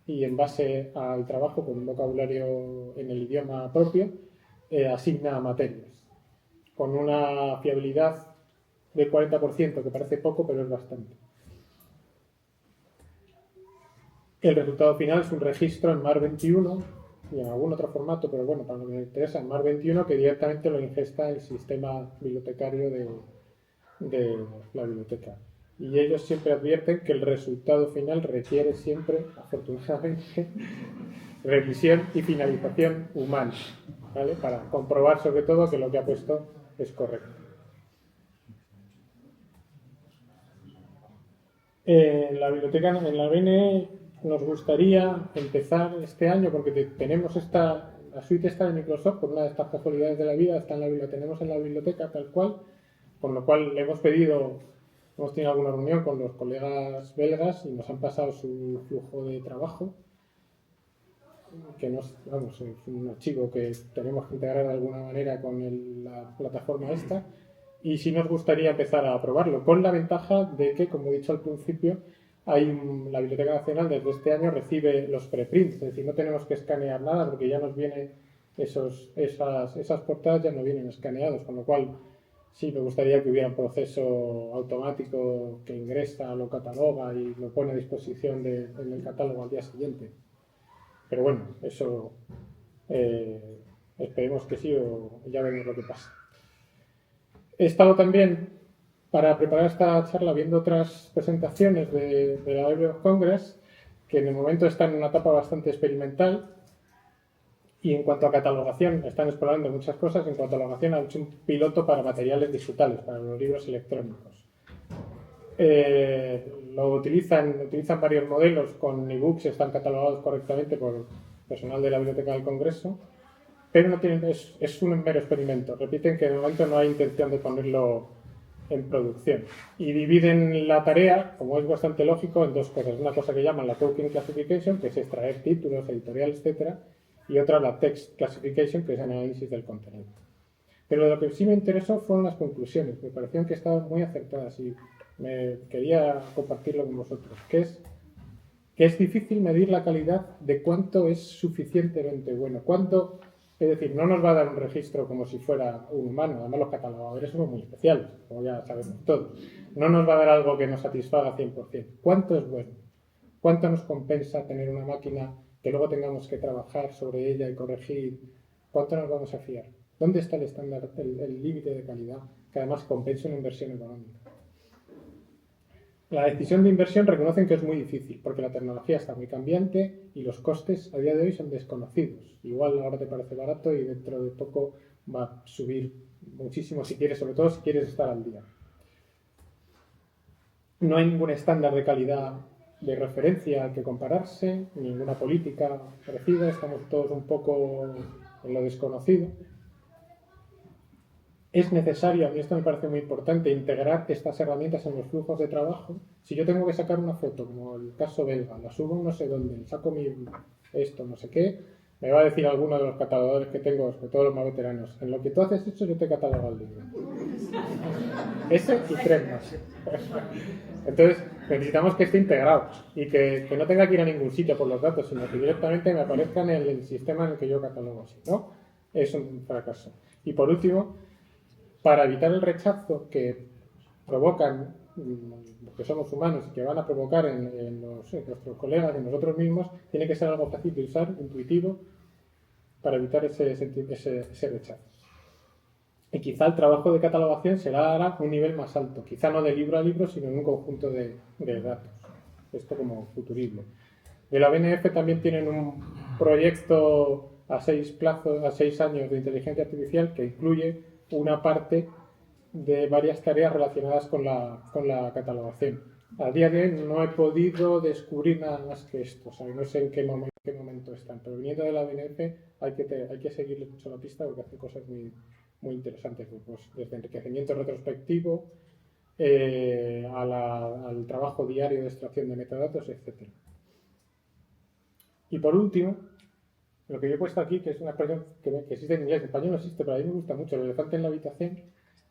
y en base al trabajo con un vocabulario en el idioma propio, asigna materias, con una fiabilidad del 40%, que parece poco, pero es bastante. El resultado final es un registro en MAR21 y en algún otro formato, pero bueno, para lo que me interesa, en MAR21, que directamente lo ingesta el sistema bibliotecario de la biblioteca. Y ellos siempre advierten que el resultado final requiere siempre, afortunadamente, revisión y finalización humana, ¿vale? Para comprobar sobre todo que lo que ha puesto es correcto. En la biblioteca, en la BNE, nos gustaría empezar este año, porque tenemos la suite esta de Microsoft, por una de estas casualidades de la vida, tenemos en la biblioteca tal cual, con lo cual le hemos tenido alguna reunión con los colegas belgas y nos han pasado su flujo de trabajo, que es un archivo que tenemos que integrar de alguna manera con la plataforma esta, y sí nos gustaría empezar a probarlo, con la ventaja de que, como he dicho al principio, la Biblioteca Nacional desde este año recibe los preprints, es decir, no tenemos que escanear nada porque ya nos vienen esas portadas ya no vienen escaneados, con lo cual sí me gustaría que hubiera un proceso automático que ingresa, lo cataloga y lo pone a disposición en el catálogo al día siguiente. Pero bueno, eso esperemos que sí o ya veremos lo que pasa. He estado también, para preparar esta charla, viendo otras presentaciones de la Library of Congress, que en el momento están en una etapa bastante experimental, y en cuanto a catalogación, están explorando muchas cosas. En cuanto a catalogación, han hecho un piloto para materiales digitales, para los libros electrónicos. Utilizan varios modelos con ebooks, están catalogados correctamente por personal de la Biblioteca del Congreso, pero no es un mero experimento. Repiten que de momento no hay intención de ponerlo en producción. Y dividen la tarea, como es bastante lógico, en dos cosas. Una cosa que llaman la Token Classification, que es extraer títulos, editoriales, etc., y otra la Text Classification, que es análisis del contenido. Pero lo que sí me interesó fueron las conclusiones. Me parecieron que estaban muy acertadas y me quería compartirlo con vosotros. Que es difícil medir la calidad de cuánto es suficientemente bueno. Es decir, no nos va a dar un registro como si fuera un humano. Además, los catalogadores son muy especiales, como ya sabemos todos. No nos va a dar algo que nos satisfaga 100%. ¿Cuánto es bueno? ¿Cuánto nos compensa tener una máquina que luego tengamos que trabajar sobre ella y corregir? ¿Cuánto nos vamos a fiar? ¿Dónde está el estándar, el límite de calidad que además compensa una inversión económica? La decisión de inversión reconocen que es muy difícil porque la tecnología está muy cambiante y los costes a día de hoy son desconocidos. Igual ahora te parece barato y dentro de poco va a subir muchísimo sobre todo si quieres estar al día. No hay ningún estándar de calidad de referencia al que compararse, ninguna política parecida, estamos todos un poco en lo desconocido. Es necesario, a mí esto me parece muy importante, integrar estas herramientas en los flujos de trabajo. Si yo tengo que sacar una foto, como el caso belga, la subo no sé dónde, saco esto, no sé qué, me va a decir alguno de los catalogadores que tengo, sobre todo los más veteranos, en lo que tú haces eso yo te catalogo el libro. Ese y 3 más. Entonces, necesitamos que esté integrado y que no tenga que ir a ningún sitio por los datos, sino que directamente me aparezca en el sistema en el que yo catalogo. Si no, es un fracaso. Y por último, para evitar el rechazo que provocan, que somos humanos y que van a provocar en nuestros colegas, en nosotros mismos, tiene que ser algo fácil de usar, intuitivo, para evitar ese rechazo. Y quizá el trabajo de catalogación será a un nivel más alto, quizá no de libro a libro, sino en un conjunto de datos. Esto como futurismo. De la BNF también tienen un proyecto a 6 años de inteligencia artificial que incluye una parte de varias tareas relacionadas con la catalogación. A día de hoy no he podido descubrir nada más que esto, o sea, no sé en qué momento están, pero viniendo de la BNF hay que seguirle mucho la pista porque hacen cosas muy interesantes, pues, desde enriquecimiento retrospectivo al trabajo diario de extracción de metadatos, etc. Y por último, lo que yo he puesto aquí, que es una expresión que existe en inglés, en español no existe, pero a mí me gusta mucho, el elefante en la habitación.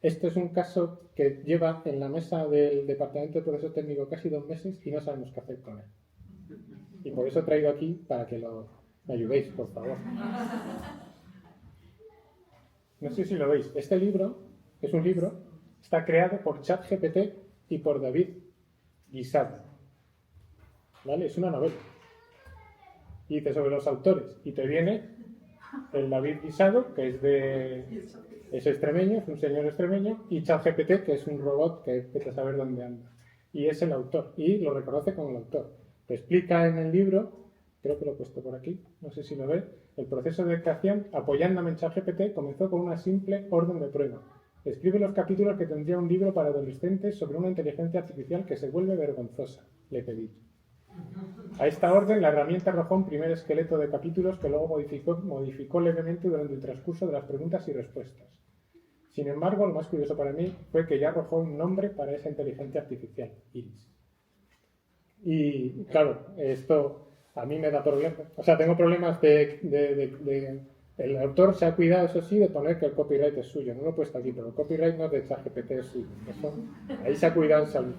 Esto es un caso que lleva en la mesa del Departamento de Proceso Técnico casi 2 meses y no sabemos qué hacer con él. Y por eso he traído aquí para que me ayudéis, por favor. No sé si lo veis. Este libro es un libro, está creado por ChatGPT y por David Guisado. ¿Vale? Es una novela. Y dice sobre los autores. Y te viene el David Guisado, que es extremeño, es un señor extremeño, y ChatGPT, que es un robot que vete a saber dónde anda. Y es el autor. Y lo reconoce como el autor. Te explica en el libro, creo que lo he puesto por aquí, no sé si lo ves, el proceso de creación, apoyándome en ChatGPT, comenzó con una simple orden de prueba. Escribe los capítulos que tendría un libro para adolescentes sobre una inteligencia artificial que se vuelve vergonzosa, le pedí. A esta orden, la herramienta arrojó un primer esqueleto de capítulos que luego modificó levemente durante el transcurso de las preguntas y respuestas. Sin embargo, lo más curioso para mí fue que ya arrojó un nombre para esa inteligencia artificial, Iris. Y claro, esto a mí me da problemas. O sea, tengo problemas el autor se ha cuidado, eso sí, de poner que el copyright es suyo. No lo he puesto aquí, pero el copyright no es de ChatGPT, es suyo. Ahí se ha cuidado en salud.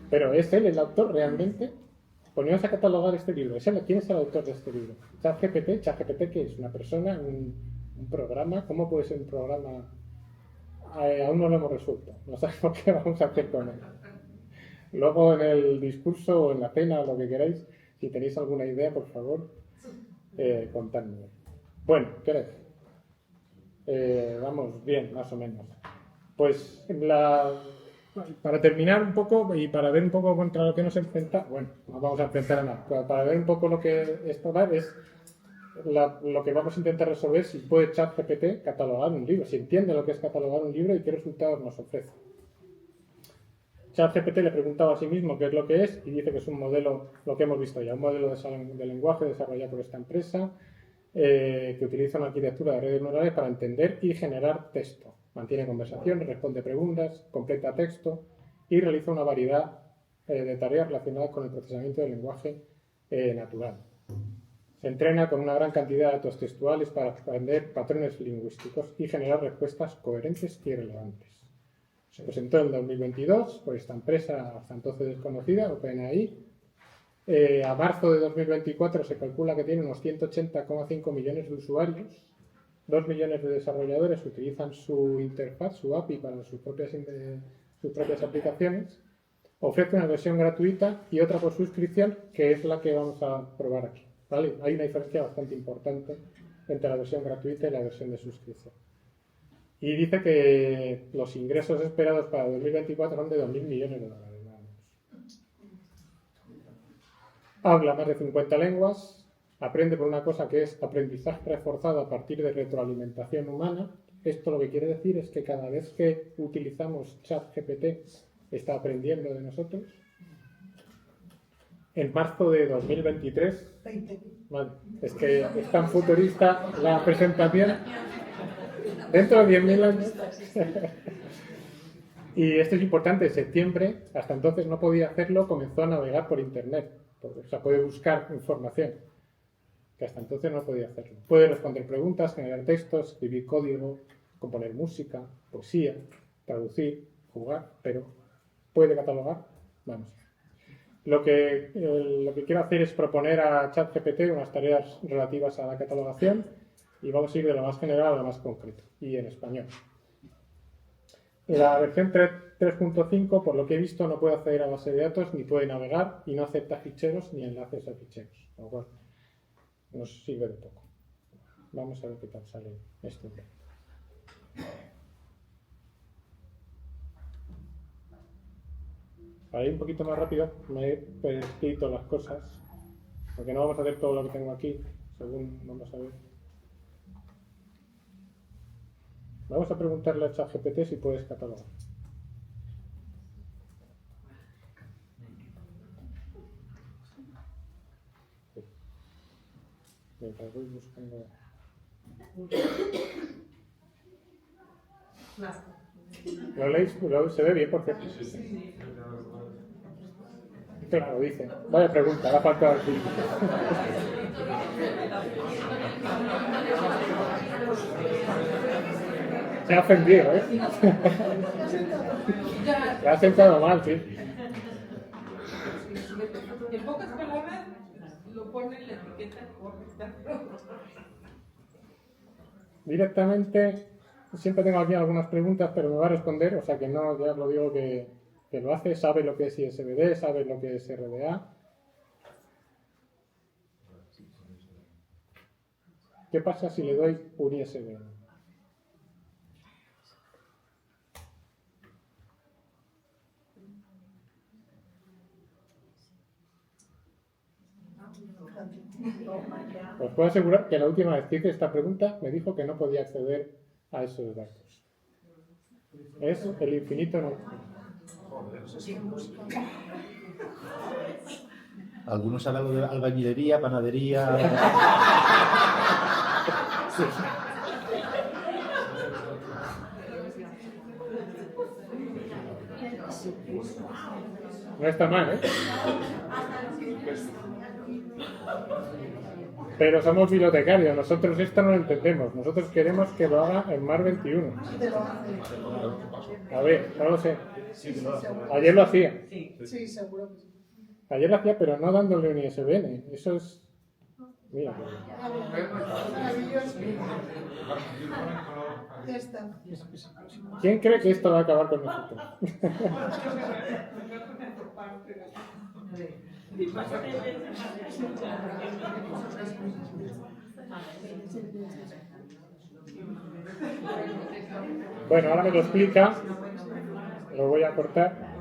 Pero ¿es él el autor realmente? Ponemos a catalogar este libro. ¿Quién es el autor de este libro? ¿ChatGPT qué es? ¿Una persona? ¿Un programa? ¿Cómo puede ser un programa? Aún no lo hemos resuelto. No sabemos qué vamos a hacer con él. Luego en el discurso o en la cena o lo que queráis, si tenéis alguna idea, por favor, contadme. Bueno, ¿qué es? Vamos bien, más o menos. Pues para terminar un poco y para ver un poco contra lo que nos enfrenta, bueno, no vamos a enfrentar a nada, para ver un poco lo que esto da es lo que vamos a intentar resolver si puede ChatGPT catalogar un libro, si entiende lo que es catalogar un libro y qué resultados nos ofrece. ChatGPT le preguntaba a sí mismo qué es lo que es y dice que es un modelo, lo que hemos visto ya, un modelo de lenguaje desarrollado por esta empresa que utiliza una arquitectura de redes neurales para entender y generar texto. Mantiene conversaciones, responde preguntas, completa texto y realiza una variedad de tareas relacionadas con el procesamiento del lenguaje natural. Se entrena con una gran cantidad de datos textuales para aprender patrones lingüísticos y generar respuestas coherentes y relevantes. Se presentó en 2022 por esta empresa hasta entonces desconocida, OpenAI. A marzo de 2024 se calcula que tiene unos 180,5 millones de usuarios. 2 millones de desarrolladores utilizan su interfaz, su API, para sus propias aplicaciones. Ofrece una versión gratuita y otra por suscripción, que es la que vamos a probar aquí. ¿Vale? Hay una diferencia bastante importante entre la versión gratuita y la versión de suscripción. Y dice que los ingresos esperados para 2024 son de 2.000 millones de dólares. Habla más de 50 lenguas, aprende por una cosa que es aprendizaje reforzado a partir de retroalimentación humana. Esto lo que quiere decir es que cada vez que utilizamos ChatGPT está aprendiendo de nosotros. En marzo de 2023, vale, es que es tan futurista la presentación, dentro de 10.000 años. Y esto es importante, en septiembre, hasta entonces no podía hacerlo, comenzó a navegar por internet, o sea, puede buscar información, que hasta entonces no podía hacerlo. Puede responder preguntas, generar textos, escribir código, componer música, poesía, traducir, jugar, pero puede catalogar. Vamos. Lo que quiero hacer es proponer a ChatGPT unas tareas relativas a la catalogación y vamos a ir de lo más general a lo más concreto y en español. La versión 3.5, por lo que he visto, no puede acceder a base de datos ni puede navegar y no acepta ficheros ni enlaces a ficheros, lo cual nos sirve de poco. Vamos a ver qué tal sale esto. Para ir un poquito más rápido, me he escrito las cosas, porque no vamos a hacer todo lo que tengo aquí, según vamos a ver. Vamos a preguntarle a ChatGPT si puedes catalogar. Mientras voy buscando. ¿Lo leéis? ¿Se ve bien, por cierto? Claro, dice. Vaya pregunta, la falta de aquí. Se ha ofendido, ¿eh? Se ha sentado mal, sí. En pocas palabras, lo pone en la etiqueta correcta. Directamente, siempre tengo aquí algunas preguntas, pero me va a responder, o sea que no, ya lo digo que lo hace, sabe lo que es ISBD, sabe lo que es RDA. ¿Qué pasa si le doy un ISBN? Os puedo asegurar que la última vez que hice esta pregunta me dijo que no podía acceder a esos datos. Es el infinito no. Algunos hablan de albañilería, panadería. Sí. No está mal, ¿eh? Pero somos bibliotecarios, nosotros esto no lo entendemos. Nosotros queremos que lo haga en Mar 21. A ver, no lo sé. Ayer lo hacía. Sí, seguro que sí. Ayer lo hacía, pero no dándole un ISBN. Eso es... Mira. Maravilloso. Ya está. ¿Quién cree que esto va a acabar con nosotros? Bueno, ahora me lo explica. Lo voy a cortar.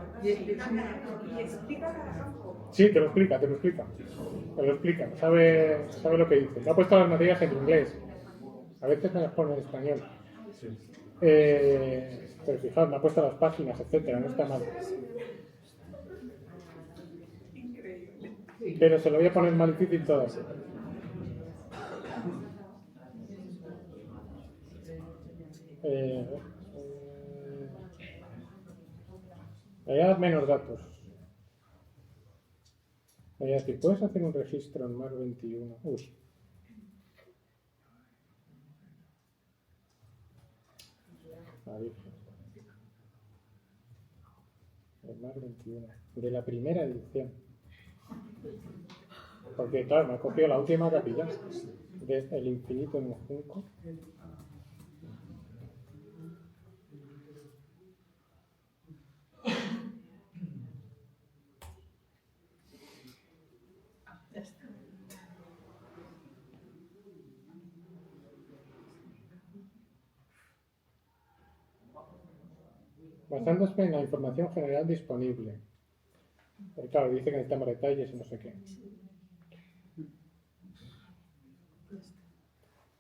Sí, te lo explica, te lo explica. Te lo explica, sabe lo que dice. Me ha puesto las materias en inglés. A veces me las pone en español. Pero fijaos, me ha puesto las páginas, etcétera, no está mal. Pero se lo voy a poner más difícil todo. Me voy a dar menos datos. Me voy a decir, ¿puedes hacer un registro en Mar 21? Uy. A ver. En Mar 21. De la primera edición. Porque, claro, me ha cogido la última capilla. De El infinito en 5. Basándose en la información general disponible. Pero claro, dice que necesitamos detalles y no sé qué.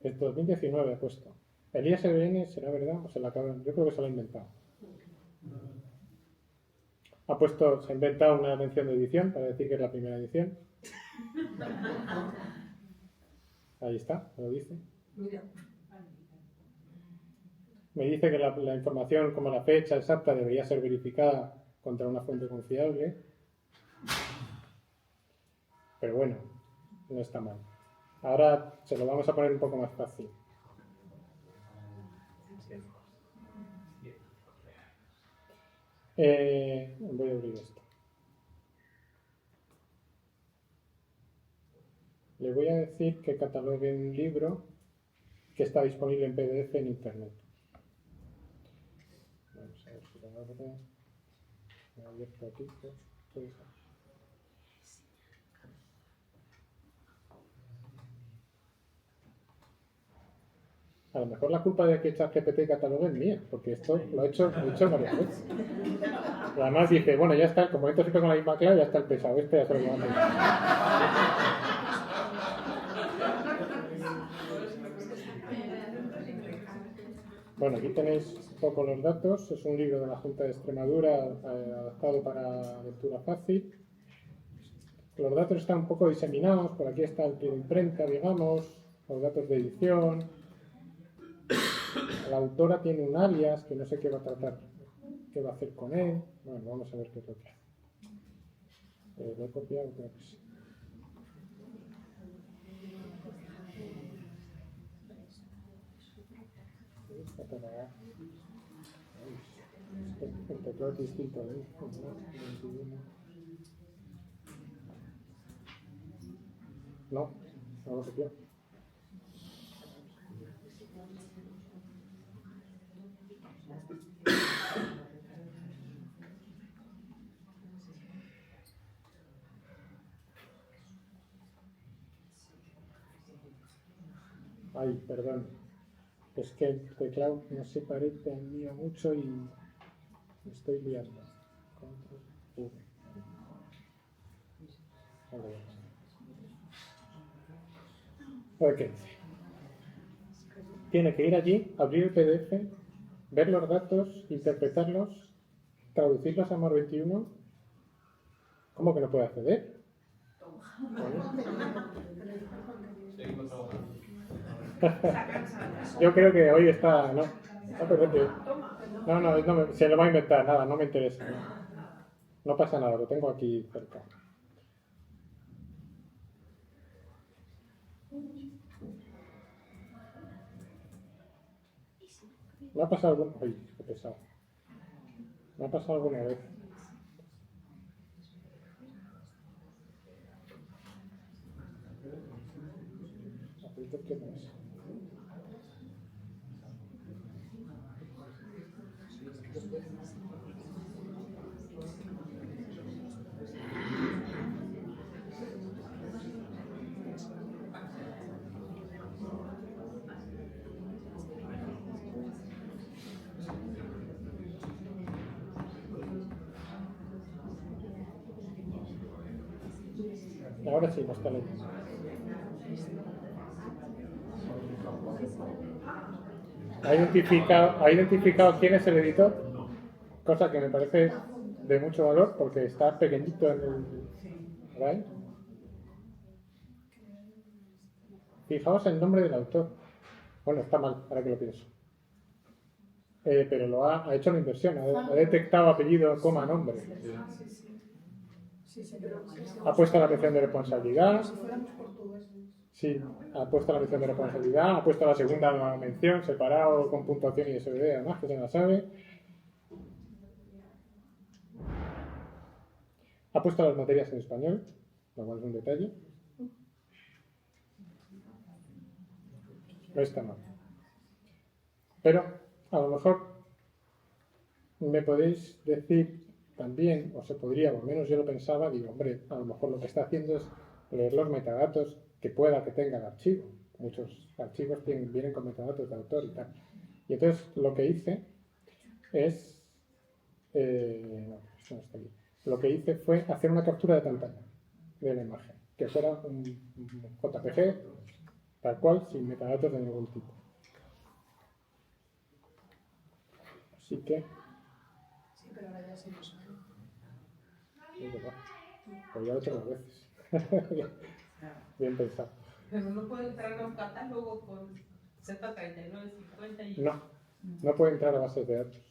Es 2019 ha puesto. ¿El ISBN será verdad o se la acaban? Yo creo que se lo ha inventado. Ha puesto, se ha inventado una mención de edición para decir que es la primera edición. Ahí está, me lo dice. Me dice que la información, como la fecha exacta, debería ser verificada contra una fuente confiable. Pero bueno, no está mal. Ahora se lo vamos a poner un poco más fácil. Voy a abrir esto. Le voy a decir que catalogue un libro que está disponible en PDF en Internet. Vamos a ver si lo abre. Me ha abierto aquí. Puede ser. A lo mejor la culpa de que ChatGPT catalogue es mía, porque esto lo he hecho varias veces. Y además dice, bueno, ya está, como entro siempre con la misma clave, ya está el pesado, este ya se lo lleva antes. Bueno, aquí tenéis un poco los datos. Es un libro de la Junta de Extremadura adaptado para lectura fácil. Los datos están un poco diseminados. Por aquí está el pie de imprenta, digamos, los datos de edición. La autora tiene un alias que no sé qué va a tratar, qué va a hacer con él. Bueno, vamos a ver qué es lo que hace. Lo he copiado, creo que sí. El teclado es distinto, ¿eh? 21. No lo copió. Ay, perdón. Es que el teclado no se parece al mío mucho y me estoy liando. Control V. Ok. Tiene que ir allí, abrir el PDF, ver los datos, interpretarlos, traducirlos a Mar 21. ¿Cómo que no puede acceder? Yo creo que hoy está... No, se lo va a inventar, nada, no me interesa. No pasa nada, lo tengo aquí cerca. ¿Me ha pasado alguna vez? Ay, qué pesado. ¿Me ha pasado alguna vez? ¿Qué no es? Ahora sí, no está leyendo. ¿Ha identificado quién es el editor? Cosa que me parece de mucho valor porque está pequeñito en el... ¿Right? Fijaos el nombre del autor. Bueno, está mal, ahora que lo pienso. Pero lo ha hecho una inversión, ha detectado apellido, coma, nombre. Ha puesto la mención de responsabilidad. Sí, ha puesto la mención de responsabilidad, ha puesto la segunda mención, separado con puntuación y SVD, además, que se la sabe. Ha puesto las materias en español, lo cual es un detalle. No está mal. Pero, a lo mejor, me podéis decir también, o se podría, o al menos yo lo pensaba, digo, hombre, a lo mejor lo que está haciendo es leer los metadatos que pueda que tenga el archivo. Muchos archivos vienen con metadatos de autor y tal. Y entonces lo que hice es... no, esto no está aquí. Lo que hice fue hacer una captura de pantalla de la imagen, que fuera un JPG, tal cual, sin metadatos de ningún tipo. Así que... Sí, pero ahora ya sí lo sabe. Es verdad. Pues ya lo he hecho 2 veces. Bien pensado. Pero no puede entrar a un catálogo con Z3950 y... No puede entrar a bases de datos.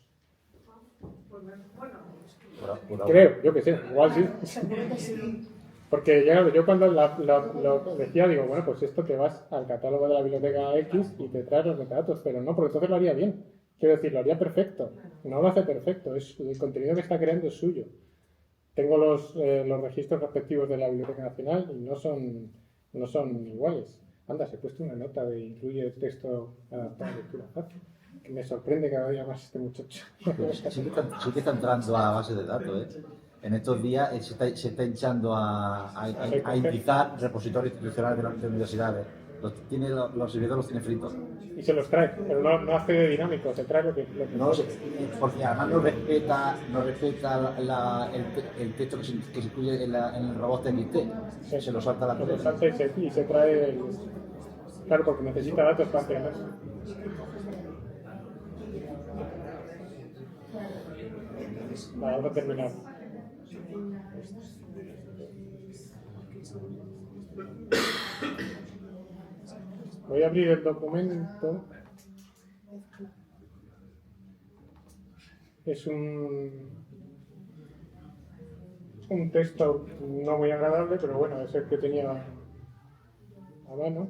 Bueno, Creo, yo que sé, igual sí. seguro que sí. Porque yo cuando lo decía, digo, bueno, pues esto te vas al catálogo de la biblioteca X y te traes los metadatos, pero no, porque entonces lo haría bien. Quiero decir, lo haría perfecto. No lo hace perfecto. El contenido que está creando es suyo. Tengo los registros respectivos de la Biblioteca Nacional y no son iguales. Anda, se ha puesto una nota de incluye el texto adaptado a lectura fácil. Que me sorprende cada día más este muchacho. Sí que está entrando a base de datos, ¿eh? En estos días se está hinchando a indizar repositorios institucionales de las universidades. Los servidores los tiene fritos. Y se los trae, pero no hace de dinámico, se trae lo que No, porque además no respeta el texto que se incluye en el robot TXT. Se lo salta la lo cosa. salta y se trae. Claro, porque necesita datos para entrenarse. Vale, vamos a terminar. Voy a abrir el documento. Es un texto no muy agradable, pero bueno, es el que tenía a mano.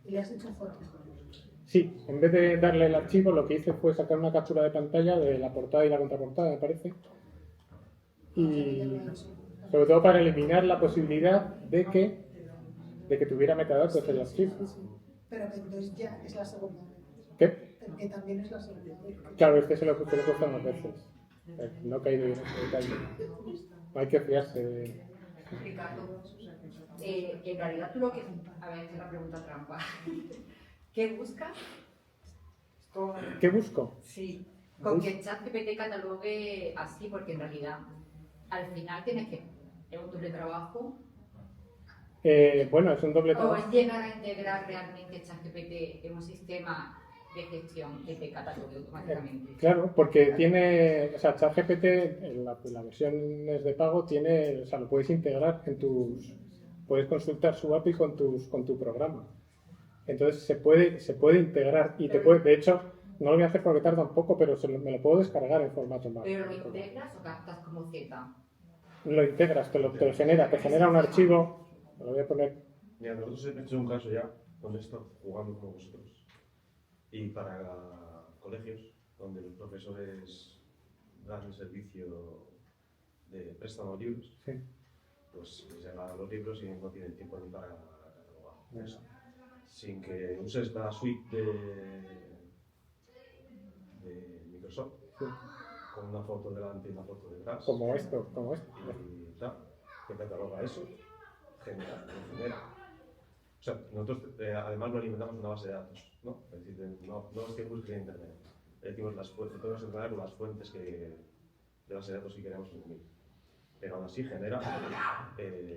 ¿Y le has hecho foto? Sí, en vez de darle el archivo, lo que hice fue sacar una captura de pantalla de la portada y la contraportada, me parece. Y sobre todo para eliminar la posibilidad de que tuviera metadatos el archivo. Pero que entonces ya es la segunda vez. ¿Qué? Que también es la segunda vez. Claro, este se lo he puesto unas veces. No he caído en ese detalle. No hay que fiarse de... Ricardo, en realidad tú lo que... A ver, es la pregunta trampa. ¿Qué buscas? ¿Qué busco? Sí, con que ChatGPT catalogue así, porque en realidad al final tienes que... Es un doble trabajo. Bueno, es un doble O trabajo. es llegar a integrar realmente ChatGPT en un sistema de gestión que te catalogue automáticamente. Claro, porque tiene, o sea, ChatGPT, en la versión de pago, tiene, o sea, lo puedes integrar puedes consultar su API con tu programa. Entonces se puede integrar y de hecho, no lo voy a hacer porque tarda un poco, pero me lo puedo descargar en formato MAC. ¿Pero lo integras o captas como Z? Lo integras, te genera un archivo, me lo voy a poner. Mira, nosotros hemos hecho un caso ya con esto, jugando con vosotros. Y para colegios, donde los profesores dan el servicio de préstamo de libros, Sí. pues les llegan los libros y no tienen tiempo ni para catalogar. Sin que uses la suite de Microsoft, Sí. con una foto delante y una foto detrás. Como esto. Y tal, que cataloga eso, genera. O sea, nosotros además no alimentamos una base de datos, ¿no? Es decir, no es que busques en internet. Decimos podemos entrenar con las fuentes de base de datos que queremos consumir. Pero aún así genera el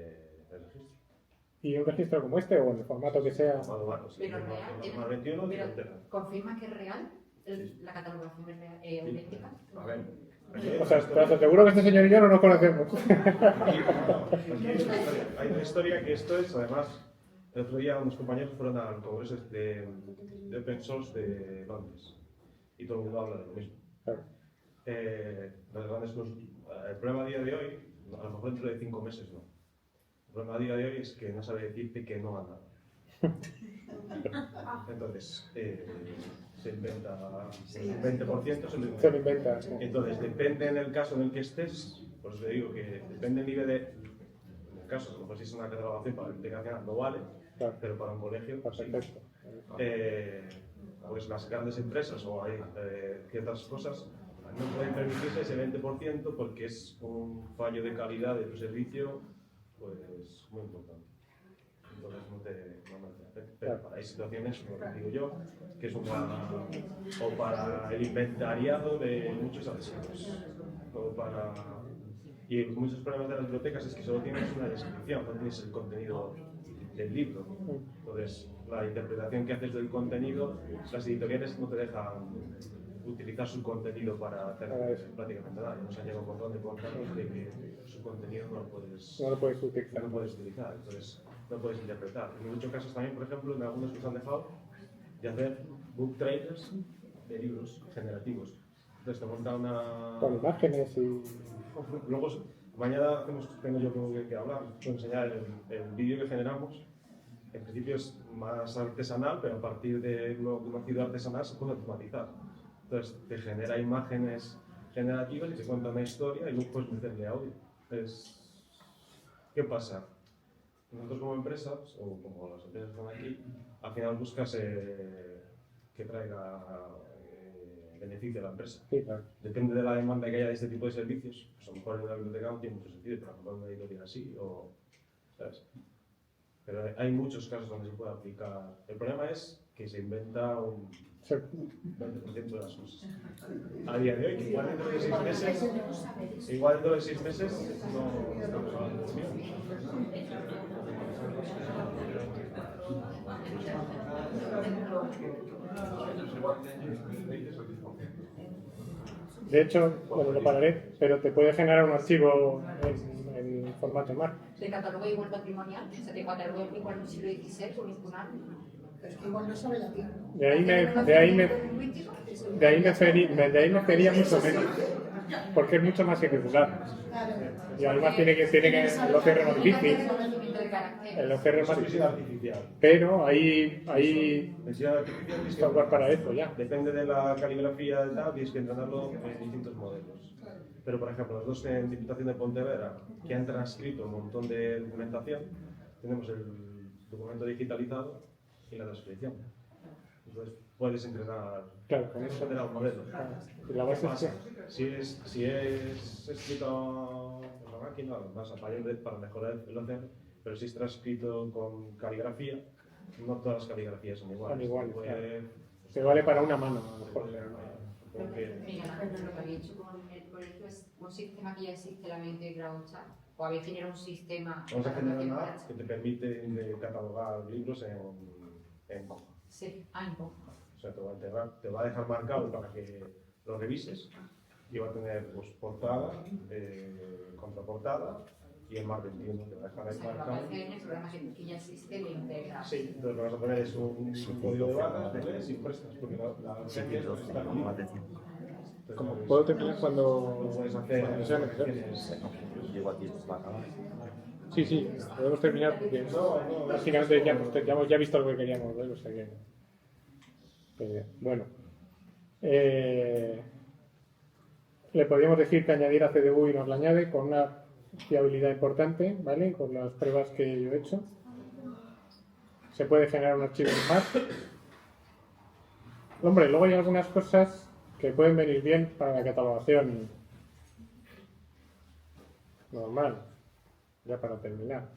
registro. Y un registro como este o en el formato que sea. Pero real, 21 pero entera. confirma que es real, la catalogación es real, auténtica. A ver. O sea, te aseguro que este señor y yo no nos conocemos. Hay una historia que esto es, además, el otro día unos compañeros fueron al congreso de Open Source de Londres y todo el mundo habla de lo mismo. Claro. El problema a día de hoy, a lo mejor dentro de 5 meses no. El problema a día de hoy es que no sabe decirte que no a nada. Entonces, se inventa un 20%, Se lo inventa. Sí. Entonces, depende en el caso en el que estés, por eso te digo que depende del nivel de... En el caso, a lo mejor si es una catalogación para la Biblioteca Nacional no vale, Claro. pero para un colegio sí. Perfecto. Pues las grandes empresas o hay ciertas cosas no pueden permitirse ese 20% porque es un fallo de calidad de tu servicio pues muy importante. Entonces no merece la pena. Pero hay situaciones, como te digo yo, que es o para el inventariado de muchos archivos, o para... Y muchos problemas de las bibliotecas es que solo tienes una descripción, no tienes el contenido del libro. Entonces, la interpretación que haces del contenido, las editoriales no te dejan utilizar su contenido para hacer prácticamente nada. Nos han llegado un montón de contratos de que su contenido no lo puedes utilizar. Entonces, no puedes interpretar. En muchos casos también, por ejemplo, en algunos que os han dejado de hacer book trailers de libros generativos. Entonces te monta una... Con imágenes y... Luego Mañana tengo yo que hablar, enseñar el vídeo que generamos. En principio es más artesanal, pero a partir de lo conocido artesanal se puede automatizar. Entonces te genera imágenes generativas y te cuenta una historia y luego puedes meterle audio. ¿Qué pasa? Nosotros como empresas, o como las empresas que están aquí, al final buscas que traiga beneficio a la empresa. Sí, claro. Depende de la demanda que haya de este tipo de servicios. Pues a lo mejor en una biblioteca no tiene mucho sentido, pero a lo mejor en una editorial así, ¿sabes? Pero hay muchos casos donde se puede aplicar. El problema es que se inventa un 20% de las cosas. A día de hoy, que igual dentro de 6 meses, no estamos hablando de De hecho, bueno, lo pararé, pero te puede generar un archivo en formato MAR. De catálogo igual patrimonial, o sea, de catálogo igual del siglo XVI, original. Pero es que igual no sabe latín, ¿no? De ahí me fería mucho menos, porque es mucho más irregular. Claro. Y además tiene que el OCR más difícil. El OCR más difícil. artificial. Pero hay Densidad artificial es que software para eso ya. depende de la caligrafía y tal, tienes que entrenarlo en distintos modelos. Pero, por ejemplo, los dos en Diputación de Pontevedra, que han transcrito un montón de documentación, tenemos el documento digitalizado y la transcripción. Entonces, puedes entrenar, Claro, con eso. un modelo. La base es Si es escrito por la máquina, vas a fallar para mejorar el OCR, pero si es transcrito con caligrafía, no todas las caligrafías son iguales. Son iguales, Puede- claro. Se vale para una mano, a lo mejor. porque- Mira, lo que había hecho con el proyecto es un sistema que ya existe, la mente Grauchat, o había generado un sistema. Vamos a generar para una que- app que te permite catalogar libros en Ponja. Sí, no. O sea, te va a dejar marcado para que lo revises y va a tener pues, portada, contraportada y el marco, entiendo, te va a dejar O ahí sea, que va a marcado. aparecer en el programa que ya existe, le integra. Sí, entonces lo que vas a poner es un código de barras, te lees y prestas, porque la urgencia es está aquí. Entonces, Como pues, puedo terminar lo cuando puedes hacer cuando sea necesario. Llego aquí, va a acabar. Sí, sí, podemos terminar porque básicamente ya he visto lo que queríamos ver, o sea que bueno. Le podríamos decir que añadir a CDU y nos la añade con una fiabilidad importante, ¿vale? Con las pruebas que yo he hecho. Se puede generar un archivo en MAR. Hombre, luego hay algunas cosas que pueden venir bien para la catalogación normal, ya para terminar.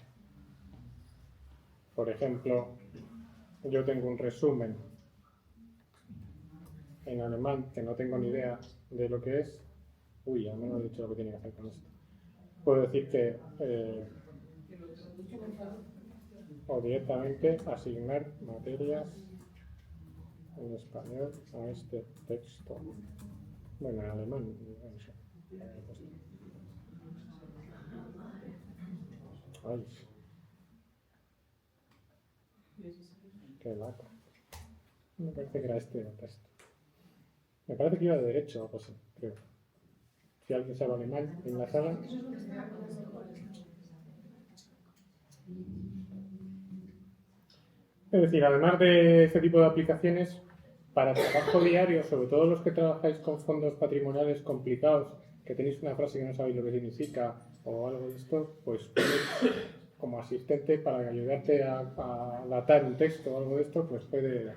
Por ejemplo, yo tengo un resumen en alemán que no tengo ni idea de lo que es. Uy, ya me lo he dicho lo que tiene que hacer con esto. Puedo decir que o directamente asignar materias en español a este texto. Bueno, en alemán, no sé. Ay, qué lata. Me parece que era este el texto. Me parece que iba de derecho o algo así, creo. Si alguien sabe alemán en la sala. Es decir, además de este tipo de aplicaciones, para trabajo diario, sobre todo los que trabajáis con fondos patrimoniales complicados, que tenéis una frase que no sabéis lo que significa o algo de esto, pues como asistente para ayudarte a datar un texto o algo de esto, pues puede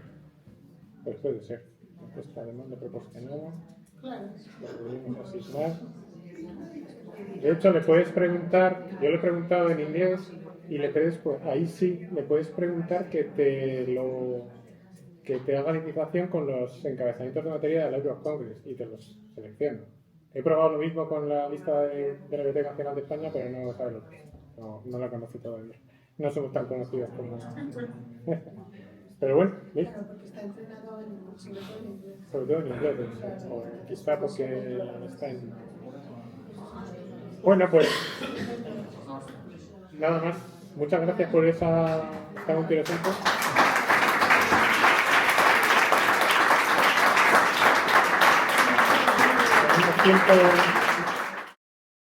ser. Esta demanda proporcionada. Claro. Lo podemos asignar. De hecho, le puedes preguntar, yo le he preguntado en inglés y le puedes, pues, ahí sí, le puedes preguntar que te haga la invitación con los encabezamientos de materia del Library of Congress y te los selecciona. He probado lo mismo con la lista de la Biblioteca Nacional de España, pero no sabe lo que es. No la conoce todavía. No somos tan conocidos como... Pero bueno, ¿ves? Claro, porque está entrenado sobre todo en inglés. Sobre todo en inglés, o quizá porque está en... Bueno, pues nada más. Muchas gracias por esa tan interesante. Tenemos tiempo